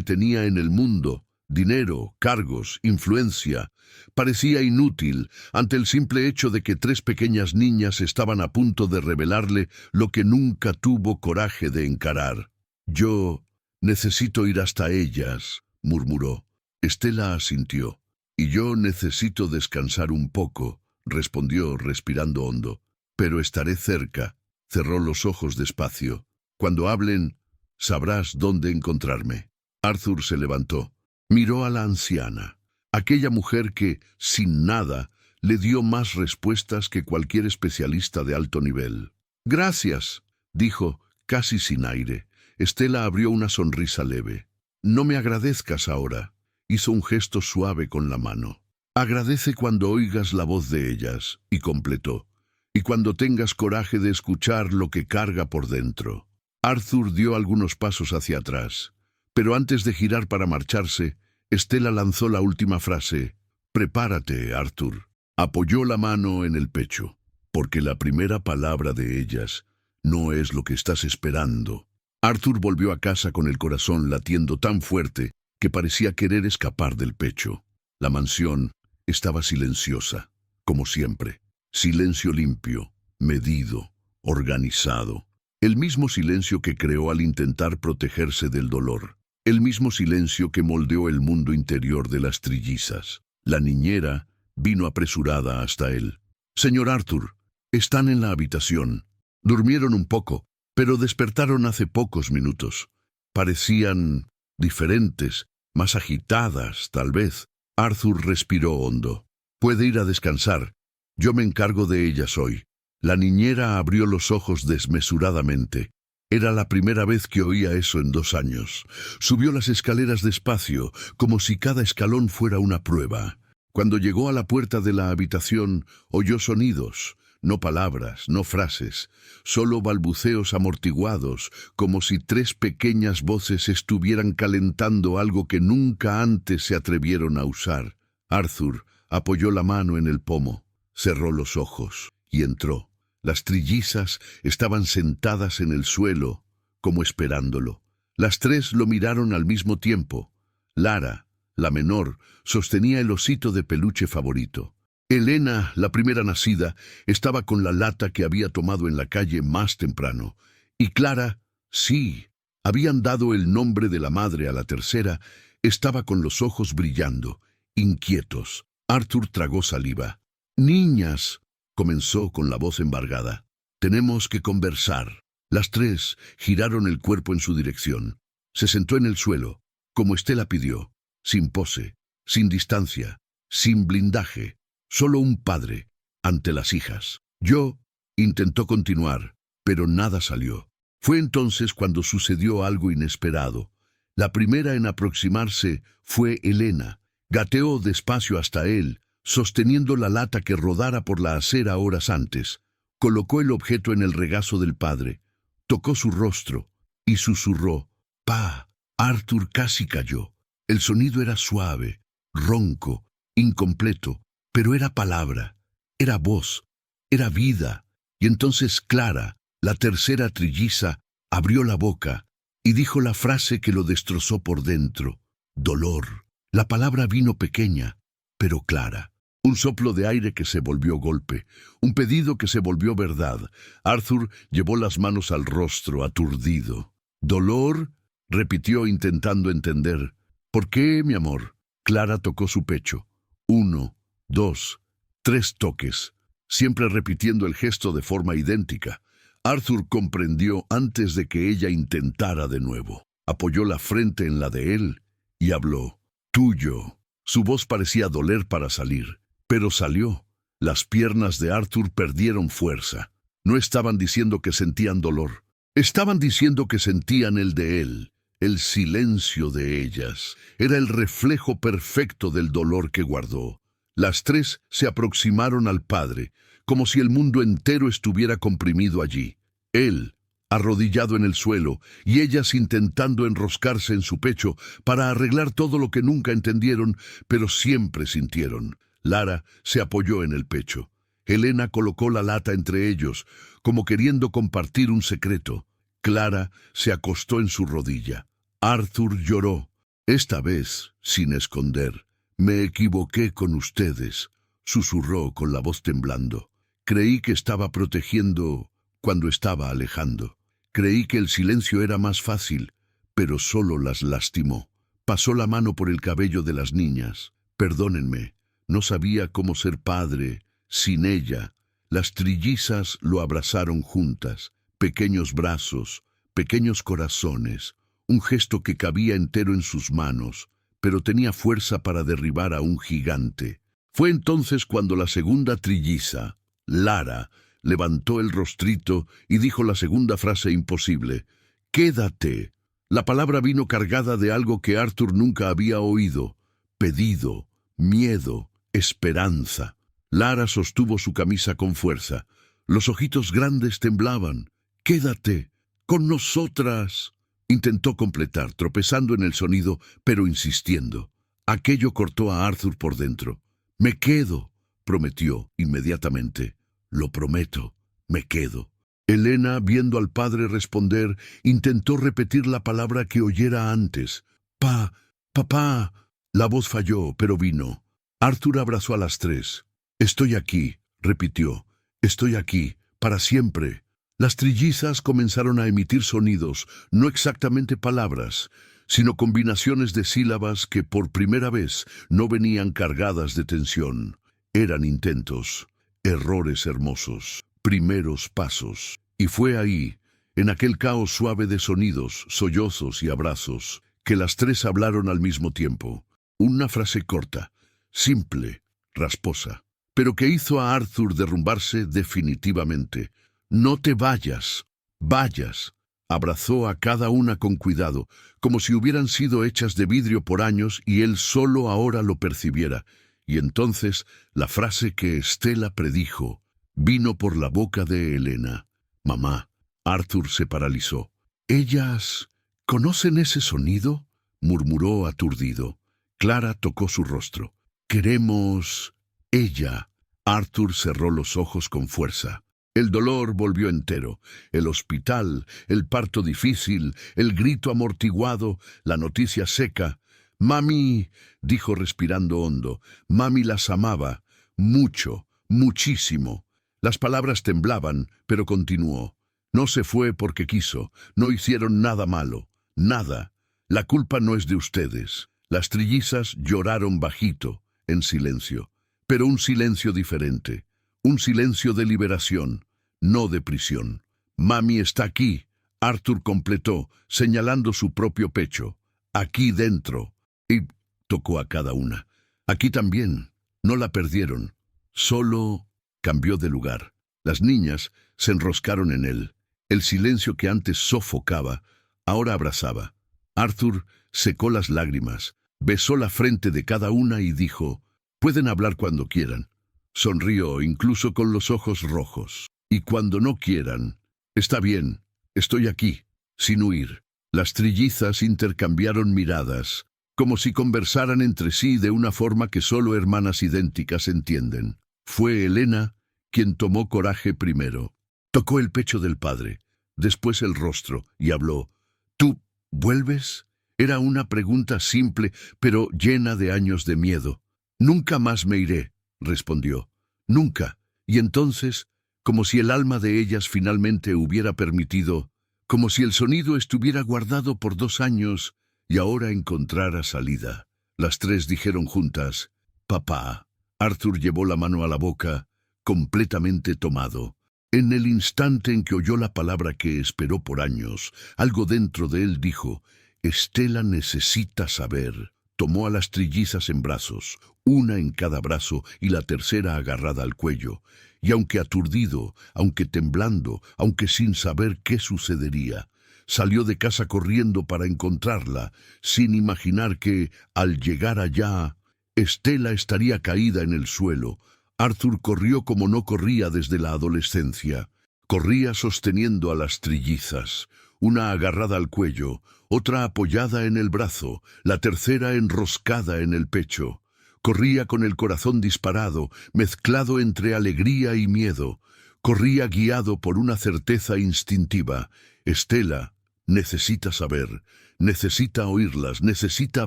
tenía en el mundo, dinero, cargos, influencia, parecía inútil ante el simple hecho de que 3 pequeñas niñas estaban a punto de revelarle lo que nunca tuvo coraje de encarar. «Yo necesito ir hasta ellas», murmuró. Estela asintió. «Y yo necesito descansar un poco», respondió respirando hondo. «Pero estaré cerca». Cerró los ojos despacio. «Cuando hablen, sabrás dónde encontrarme». Arthur se levantó. Miró a la anciana, aquella mujer que, sin nada, le dio más respuestas que cualquier especialista de alto nivel. «Gracias», dijo, casi sin aire. Estela abrió una sonrisa leve. «No me agradezcas ahora», hizo un gesto suave con la mano. «Agradece cuando oigas la voz de ellas», y completó. «Y cuando tengas coraje de escuchar lo que carga por dentro». Arthur dio algunos pasos hacia atrás, pero antes de girar para marcharse, Estela lanzó la última frase. «Prepárate, Arthur». Apoyó la mano en el pecho, porque la primera palabra de ellas no es lo que estás esperando. Arthur volvió a casa con el corazón latiendo tan fuerte que parecía querer escapar del pecho. La mansión estaba silenciosa, como siempre. Silencio limpio, medido, organizado. El mismo silencio que creó al intentar protegerse del dolor. El mismo silencio que moldeó el mundo interior de las trillizas. La niñera vino apresurada hasta él. «Señor Arthur, están en la habitación. Durmieron un poco, pero despertaron hace pocos minutos. Parecían diferentes, más agitadas, tal vez». Arthur respiró hondo. «Puede ir a descansar. Yo me encargo de ellas hoy». La niñera abrió los ojos desmesuradamente. Era la primera vez que oía eso en 2 años. Subió las escaleras despacio, como si cada escalón fuera una prueba. Cuando llegó a la puerta de la habitación, oyó sonidos, no palabras, no frases, solo balbuceos amortiguados, como si 3 pequeñas voces estuvieran calentando algo que nunca antes se atrevieron a usar. Arthur apoyó la mano en el pomo, cerró los ojos y entró. Las trillizas estaban sentadas en el suelo, como esperándolo. Las 3 lo miraron al mismo tiempo. Lara, la menor, sostenía el osito de peluche favorito. Elena, la primera nacida, estaba con la lata que había tomado en la calle más temprano. Y Clara, sí, habían dado el nombre de la madre a la tercera, estaba con los ojos brillando, inquietos. Arthur tragó saliva. «Niñas», comenzó con la voz embargada, «tenemos que conversar». Las 3 giraron el cuerpo en su dirección. Se sentó en el suelo, como Estela pidió, sin pose, sin distancia, sin blindaje, solo un padre ante las hijas. «Yo», intentó continuar, pero nada salió. Fue entonces cuando sucedió algo inesperado. La primera en aproximarse fue Elena. Gateó despacio hasta él, sosteniendo la lata que rodara por la acera horas antes. Colocó el objeto en el regazo del padre, tocó su rostro y susurró, «Pa». Arthur casi cayó. El sonido era suave, ronco, incompleto, pero era palabra, era voz, era vida. Y entonces Clara, la tercera trilliza, abrió la boca y dijo la frase que lo destrozó por dentro: dolor. La palabra vino pequeña, pero clara. Un soplo de aire que se volvió golpe, un pedido que se volvió verdad. Arthur llevó las manos al rostro, aturdido. «¿Dolor?», repitió intentando entender. «¿Por qué, mi amor?». Clara tocó su pecho. 1, 2, 3 toques, siempre repitiendo el gesto de forma idéntica. Arthur comprendió antes de que ella intentara de nuevo. Apoyó la frente en la de él y habló. «Tuyo». Su voz parecía doler para salir. Pero salió. Las piernas de Arthur perdieron fuerza. No estaban diciendo que sentían dolor. Estaban diciendo que sentían el de él. El silencio de ellas. Era el reflejo perfecto del dolor que guardó. Las 3 se aproximaron al padre, como si el mundo entero estuviera comprimido allí. Él, arrodillado en el suelo, y ellas intentando enroscarse en su pecho para arreglar todo lo que nunca entendieron, pero siempre sintieron. Lara se apoyó en el pecho. Elena colocó la lata entre ellos, como queriendo compartir un secreto. Clara se acostó en su rodilla. Arthur lloró, esta vez sin esconder. «Me equivoqué con ustedes», susurró con la voz temblando. «Creí que estaba protegiendo cuando estaba alejando. Creí que el silencio era más fácil, pero solo las lastimó». Pasó la mano por el cabello de las niñas. «Perdónenme. No sabía cómo ser padre sin ella». Las trillizas lo abrazaron juntas, pequeños brazos, pequeños corazones, un gesto que cabía entero en sus manos, pero tenía fuerza para derribar a un gigante. Fue entonces cuando la segunda trilliza, Lara, levantó el rostrito y dijo la segunda frase imposible: «Quédate». La palabra vino cargada de algo que Arthur nunca había oído: pedido, miedo, esperanza. Lara sostuvo su camisa con fuerza. Los ojitos grandes temblaban. «Quédate, con nosotras». Intentó completar, tropezando en el sonido, pero insistiendo. Aquello cortó a Arthur por dentro. «Me quedo», prometió inmediatamente. «Lo prometo, me quedo». Elena, viendo al padre responder, intentó repetir la palabra que oyera antes. Papá. La voz falló, pero vino. Arthur abrazó a las tres. Estoy aquí, repitió. Estoy aquí, para siempre. Las trillizas comenzaron a emitir sonidos, no exactamente palabras, sino combinaciones de sílabas que por primera vez no venían cargadas de tensión. Eran intentos, errores hermosos, primeros pasos. Y fue ahí, en aquel caos suave de sonidos, sollozos y abrazos, que las tres hablaron al mismo tiempo. Una frase corta, simple, rasposa, pero que hizo a Arthur derrumbarse definitivamente. No te vayas, vayas. Abrazó a cada una con cuidado, como si hubieran sido hechas de vidrio por años y él solo ahora lo percibiera. Y entonces la frase que Estela predijo vino por la boca de Elena. Mamá. Arthur se paralizó. ¿Ellas conocen ese sonido?, murmuró aturdido. Clara tocó su rostro. Queremos... ella. Arthur cerró los ojos con fuerza. El dolor volvió entero. El hospital, el parto difícil, el grito amortiguado, la noticia seca. Mami, dijo respirando hondo, mami las amaba. Mucho, muchísimo. Las palabras temblaban, pero continuó. No se fue porque quiso. No hicieron nada malo. Nada. La culpa no es de ustedes. Las trillizas lloraron bajito, en silencio, pero un silencio diferente, un silencio de liberación, no de prisión. Mami está aquí, Arthur completó, señalando su propio pecho. Aquí dentro. Y tocó a cada una. Aquí también. No la perdieron. Solo cambió de lugar. Las niñas se enroscaron en él. El silencio que antes sofocaba, ahora abrazaba. Arthur secó las lágrimas. Besó la frente de cada una y dijo, pueden hablar cuando quieran. Sonrió, incluso con los ojos rojos. Y cuando no quieran, está bien, estoy aquí, sin huir. Las trillizas intercambiaron miradas, como si conversaran entre sí de una forma que solo hermanas idénticas entienden. Fue Elena quien tomó coraje primero. Tocó el pecho del padre, después el rostro, y habló. ¿Tú vuelves? Era una pregunta simple, pero llena de años de miedo. Nunca más me iré, respondió. Nunca. Y entonces, como si el alma de ellas finalmente hubiera permitido, como si el sonido estuviera guardado por 2 años y ahora encontrara salida. Las tres dijeron juntas, papá. Arthur llevó la mano a la boca, completamente tomado. En el instante en que oyó la palabra que esperó por años, algo dentro de él dijo, Estela necesita saber. Tomó a las trillizas en brazos, una en cada brazo y la tercera agarrada al cuello. Y aunque aturdido, aunque temblando, aunque sin saber qué sucedería, salió de casa corriendo para encontrarla, sin imaginar que, al llegar allá, Estela estaría caída en el suelo. Arthur corrió como no corría desde la adolescencia. Corría sosteniendo a las trillizas, una agarrada al cuello, otra apoyada en el brazo, la tercera enroscada en el pecho. Corría con el corazón disparado, mezclado entre alegría y miedo. Corría guiado por una certeza instintiva. Estela necesita saber, necesita oírlas, necesita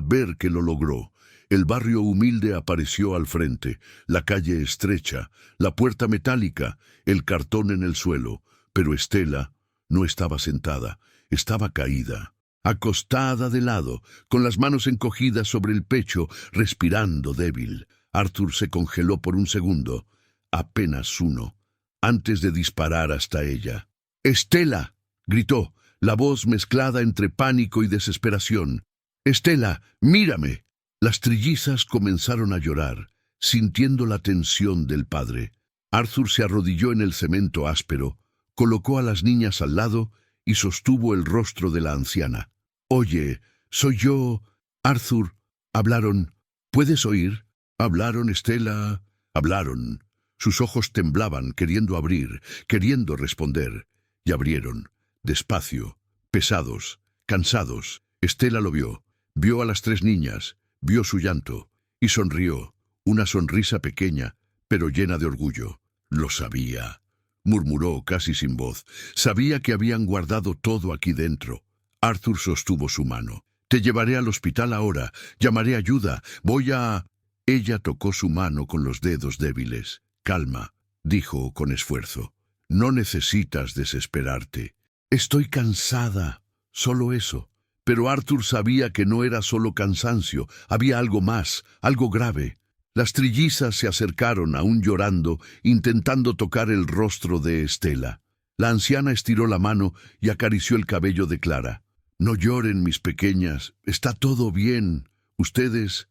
ver que lo logró. El barrio humilde apareció al frente, la calle estrecha, la puerta metálica, el cartón en el suelo. Pero Estela no estaba sentada, estaba caída, acostada de lado, con las manos encogidas sobre el pecho, respirando débil. Arthur se congeló por un segundo, apenas uno, antes de disparar hasta ella. ¡Estela!, gritó, la voz mezclada entre pánico y desesperación. ¡Estela, mírame! Las trillizas comenzaron a llorar, sintiendo la tensión del padre. Arthur se arrodilló en el cemento áspero, colocó a las niñas al lado y sostuvo el rostro de la anciana. «Oye, soy yo, Arthur. Hablaron. ¿Puedes oír? Hablaron, Estela. Hablaron». Sus ojos temblaban, queriendo abrir, queriendo responder. Y abrieron, despacio, pesados, cansados. Estela lo vio. Vio a las tres niñas, vio su llanto, y sonrió, una sonrisa pequeña, pero llena de orgullo. Lo sabía. murmuró casi sin voz. Sabía que habían guardado todo aquí dentro. Arthur sostuvo su mano. Te llevaré al hospital ahora. Llamaré ayuda. Voy a... Ella tocó su mano con los dedos débiles. Calma, dijo con esfuerzo. No necesitas desesperarte. Estoy cansada. Solo eso. Pero Arthur sabía que no era solo cansancio. Había algo más, algo grave. Las trillizas se acercaron, aún llorando, intentando tocar el rostro de Estela. La anciana estiró la mano y acarició el cabello de Clara. No lloren, mis pequeñas. Está todo bien. Ustedes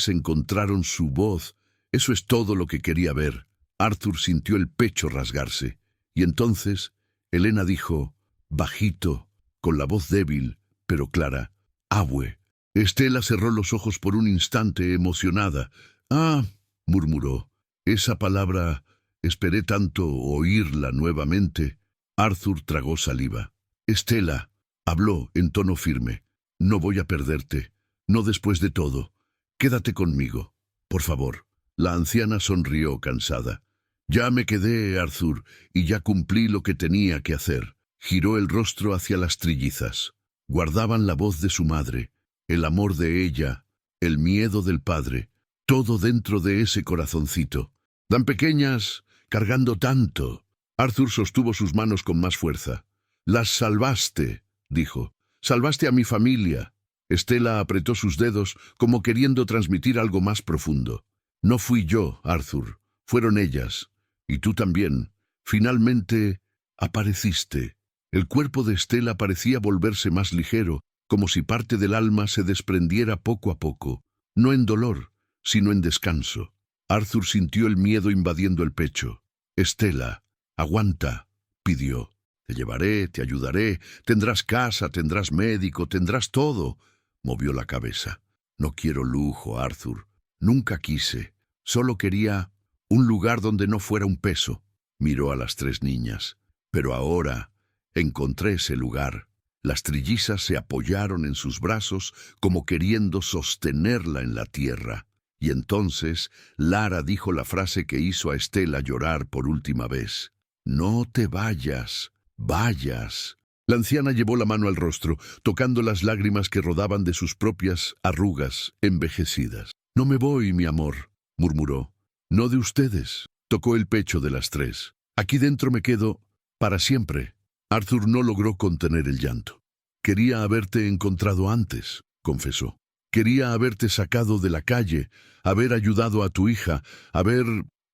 encontraron su voz. Eso es todo lo que quería ver. Arthur sintió el pecho rasgarse. Y entonces, Helena dijo, bajito, con la voz débil, pero clara, «Abue». Estela cerró los ojos por un instante, emocionada. «Ah», murmuró, «esa palabra, esperé tanto oírla nuevamente». Arthur tragó saliva. «Estela», habló en tono firme, «no voy a perderte, no después de todo. Quédate conmigo, por favor». La anciana sonrió cansada. «Ya me quedé, Arthur, y ya cumplí lo que tenía que hacer». Giró el rostro hacia las trillizas. Guardaban la voz de su madre, el amor de ella, el miedo del padre, todo dentro de ese corazoncito. Tan pequeñas, cargando tanto. Arthur sostuvo sus manos con más fuerza. «Las salvaste», dijo. «Salvaste a mi familia». Estela apretó sus dedos como queriendo transmitir algo más profundo. «No fui yo, Arthur. Fueron ellas. Y tú también. Finalmente apareciste». El cuerpo de Estela parecía volverse más ligero, como si parte del alma se desprendiera poco a poco, no en dolor, sino en descanso. Arthur sintió el miedo invadiendo el pecho. «Estela, aguanta», pidió. «Te llevaré, te ayudaré, tendrás casa, tendrás médico, tendrás todo». Movió la cabeza. «No quiero lujo, Arthur. Nunca quise. Solo quería un lugar donde no fuera un peso». Miró a las tres niñas. «Pero ahora encontré ese lugar». Las trillizas se apoyaron en sus brazos como queriendo sostenerla en la tierra. Y entonces Lara dijo la frase que hizo a Estela llorar por última vez. «No te vayas, vayas». La anciana llevó la mano al rostro, tocando las lágrimas que rodaban de sus propias arrugas envejecidas. «No me voy, mi amor», murmuró. «No de ustedes». Tocó el pecho de las tres. «Aquí dentro me quedo para siempre». Arthur no logró contener el llanto. «Quería haberte encontrado antes», confesó. «Quería haberte sacado de la calle, haber ayudado a tu hija, haber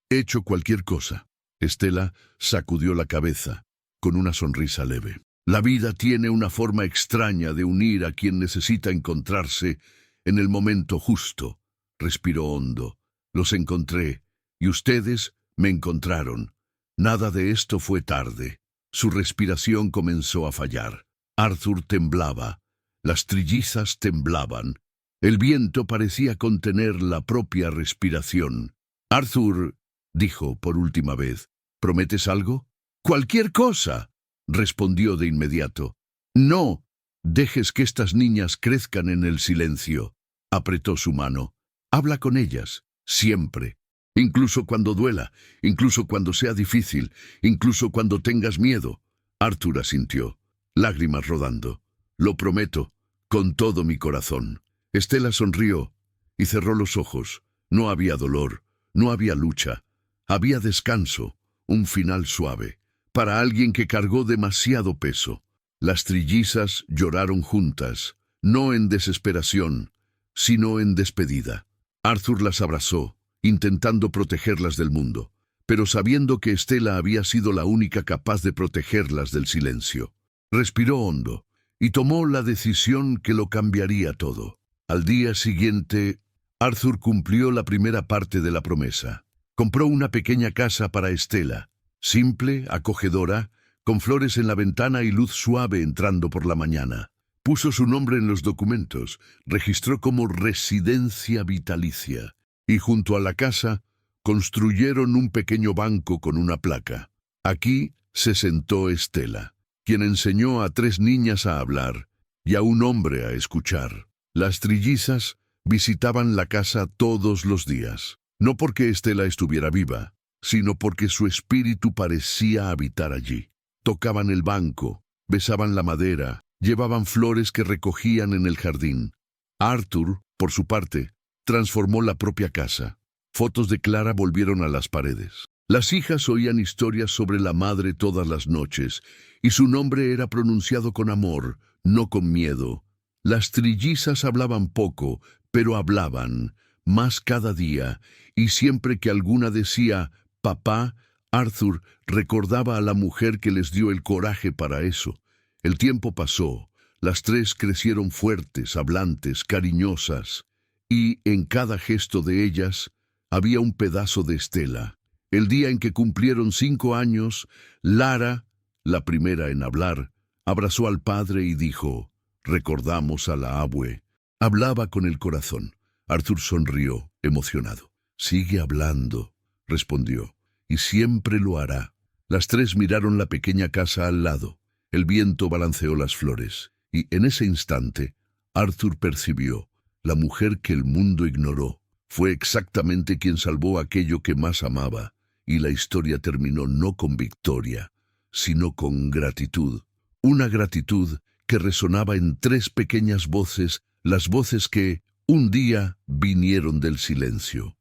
hecho cualquier cosa». Estela sacudió la cabeza, con una sonrisa leve. «La vida tiene una forma extraña de unir a quien necesita encontrarse en el momento justo». Respiró hondo. «Los encontré, y ustedes me encontraron. Nada de esto fue tarde». Su respiración comenzó a fallar. Arthur temblaba. Las trillizas temblaban. El viento parecía contener la propia respiración. «Arthur», dijo por última vez, «¿prometes algo?» «Cualquier cosa», respondió de inmediato. «No dejes que estas niñas crezcan en el silencio». Apretó su mano. «Habla con ellas, siempre. Incluso cuando duela, incluso cuando sea difícil, incluso cuando tengas miedo». Arthur asintió, lágrimas rodando. «Lo prometo, con todo mi corazón». Estela sonrió y cerró los ojos. No había dolor, no había lucha. Había descanso, un final suave, para alguien que cargó demasiado peso. Las trillizas lloraron juntas, no en desesperación, sino en despedida. Arthur las abrazó, intentando protegerlas del mundo, pero sabiendo que Estela había sido la única capaz de protegerlas del silencio. Respiró hondo y tomó la decisión que lo cambiaría todo. Al día siguiente, Arthur cumplió la primera parte de la promesa. Compró una pequeña casa para Estela, simple, acogedora, con flores en la ventana y luz suave entrando por la mañana. Puso su nombre en los documentos, registró como residencia vitalicia, y junto a la casa construyeron un pequeño banco con una placa. Aquí se sentó Estela, quien enseñó a 3 niñas a hablar y a un hombre a escuchar. Las trillizas visitaban la casa todos los días, no porque Estela estuviera viva, sino porque su espíritu parecía habitar allí. Tocaban el banco, besaban la madera, llevaban flores que recogían en el jardín. Arthur, por su parte, transformó la propia casa. Fotos de Clara volvieron a las paredes. Las hijas oían historias sobre la madre todas las noches, y su nombre era pronunciado con amor, no con miedo. Las trillizas hablaban poco, pero hablaban, más cada día, y siempre que alguna decía «papá», Arthur recordaba a la mujer que les dio el coraje para eso. El tiempo pasó, las tres crecieron fuertes, hablantes, cariñosas, y en cada gesto de ellas había un pedazo de Estela. El día en que cumplieron 5 años, Lara, la primera en hablar, abrazó al padre y dijo, «Recordamos a la abue». Hablaba con el corazón. Arthur sonrió, emocionado. «Sigue hablando», respondió, «y siempre lo hará». Las tres miraron la pequeña casa al lado. El viento balanceó las flores, y en ese instante, Arthur percibió, la mujer que el mundo ignoró, fue exactamente quien salvó aquello que más amaba, y la historia terminó no con victoria, sino con gratitud. Una gratitud que resonaba en 3 pequeñas voces, las voces que, un día, vinieron del silencio.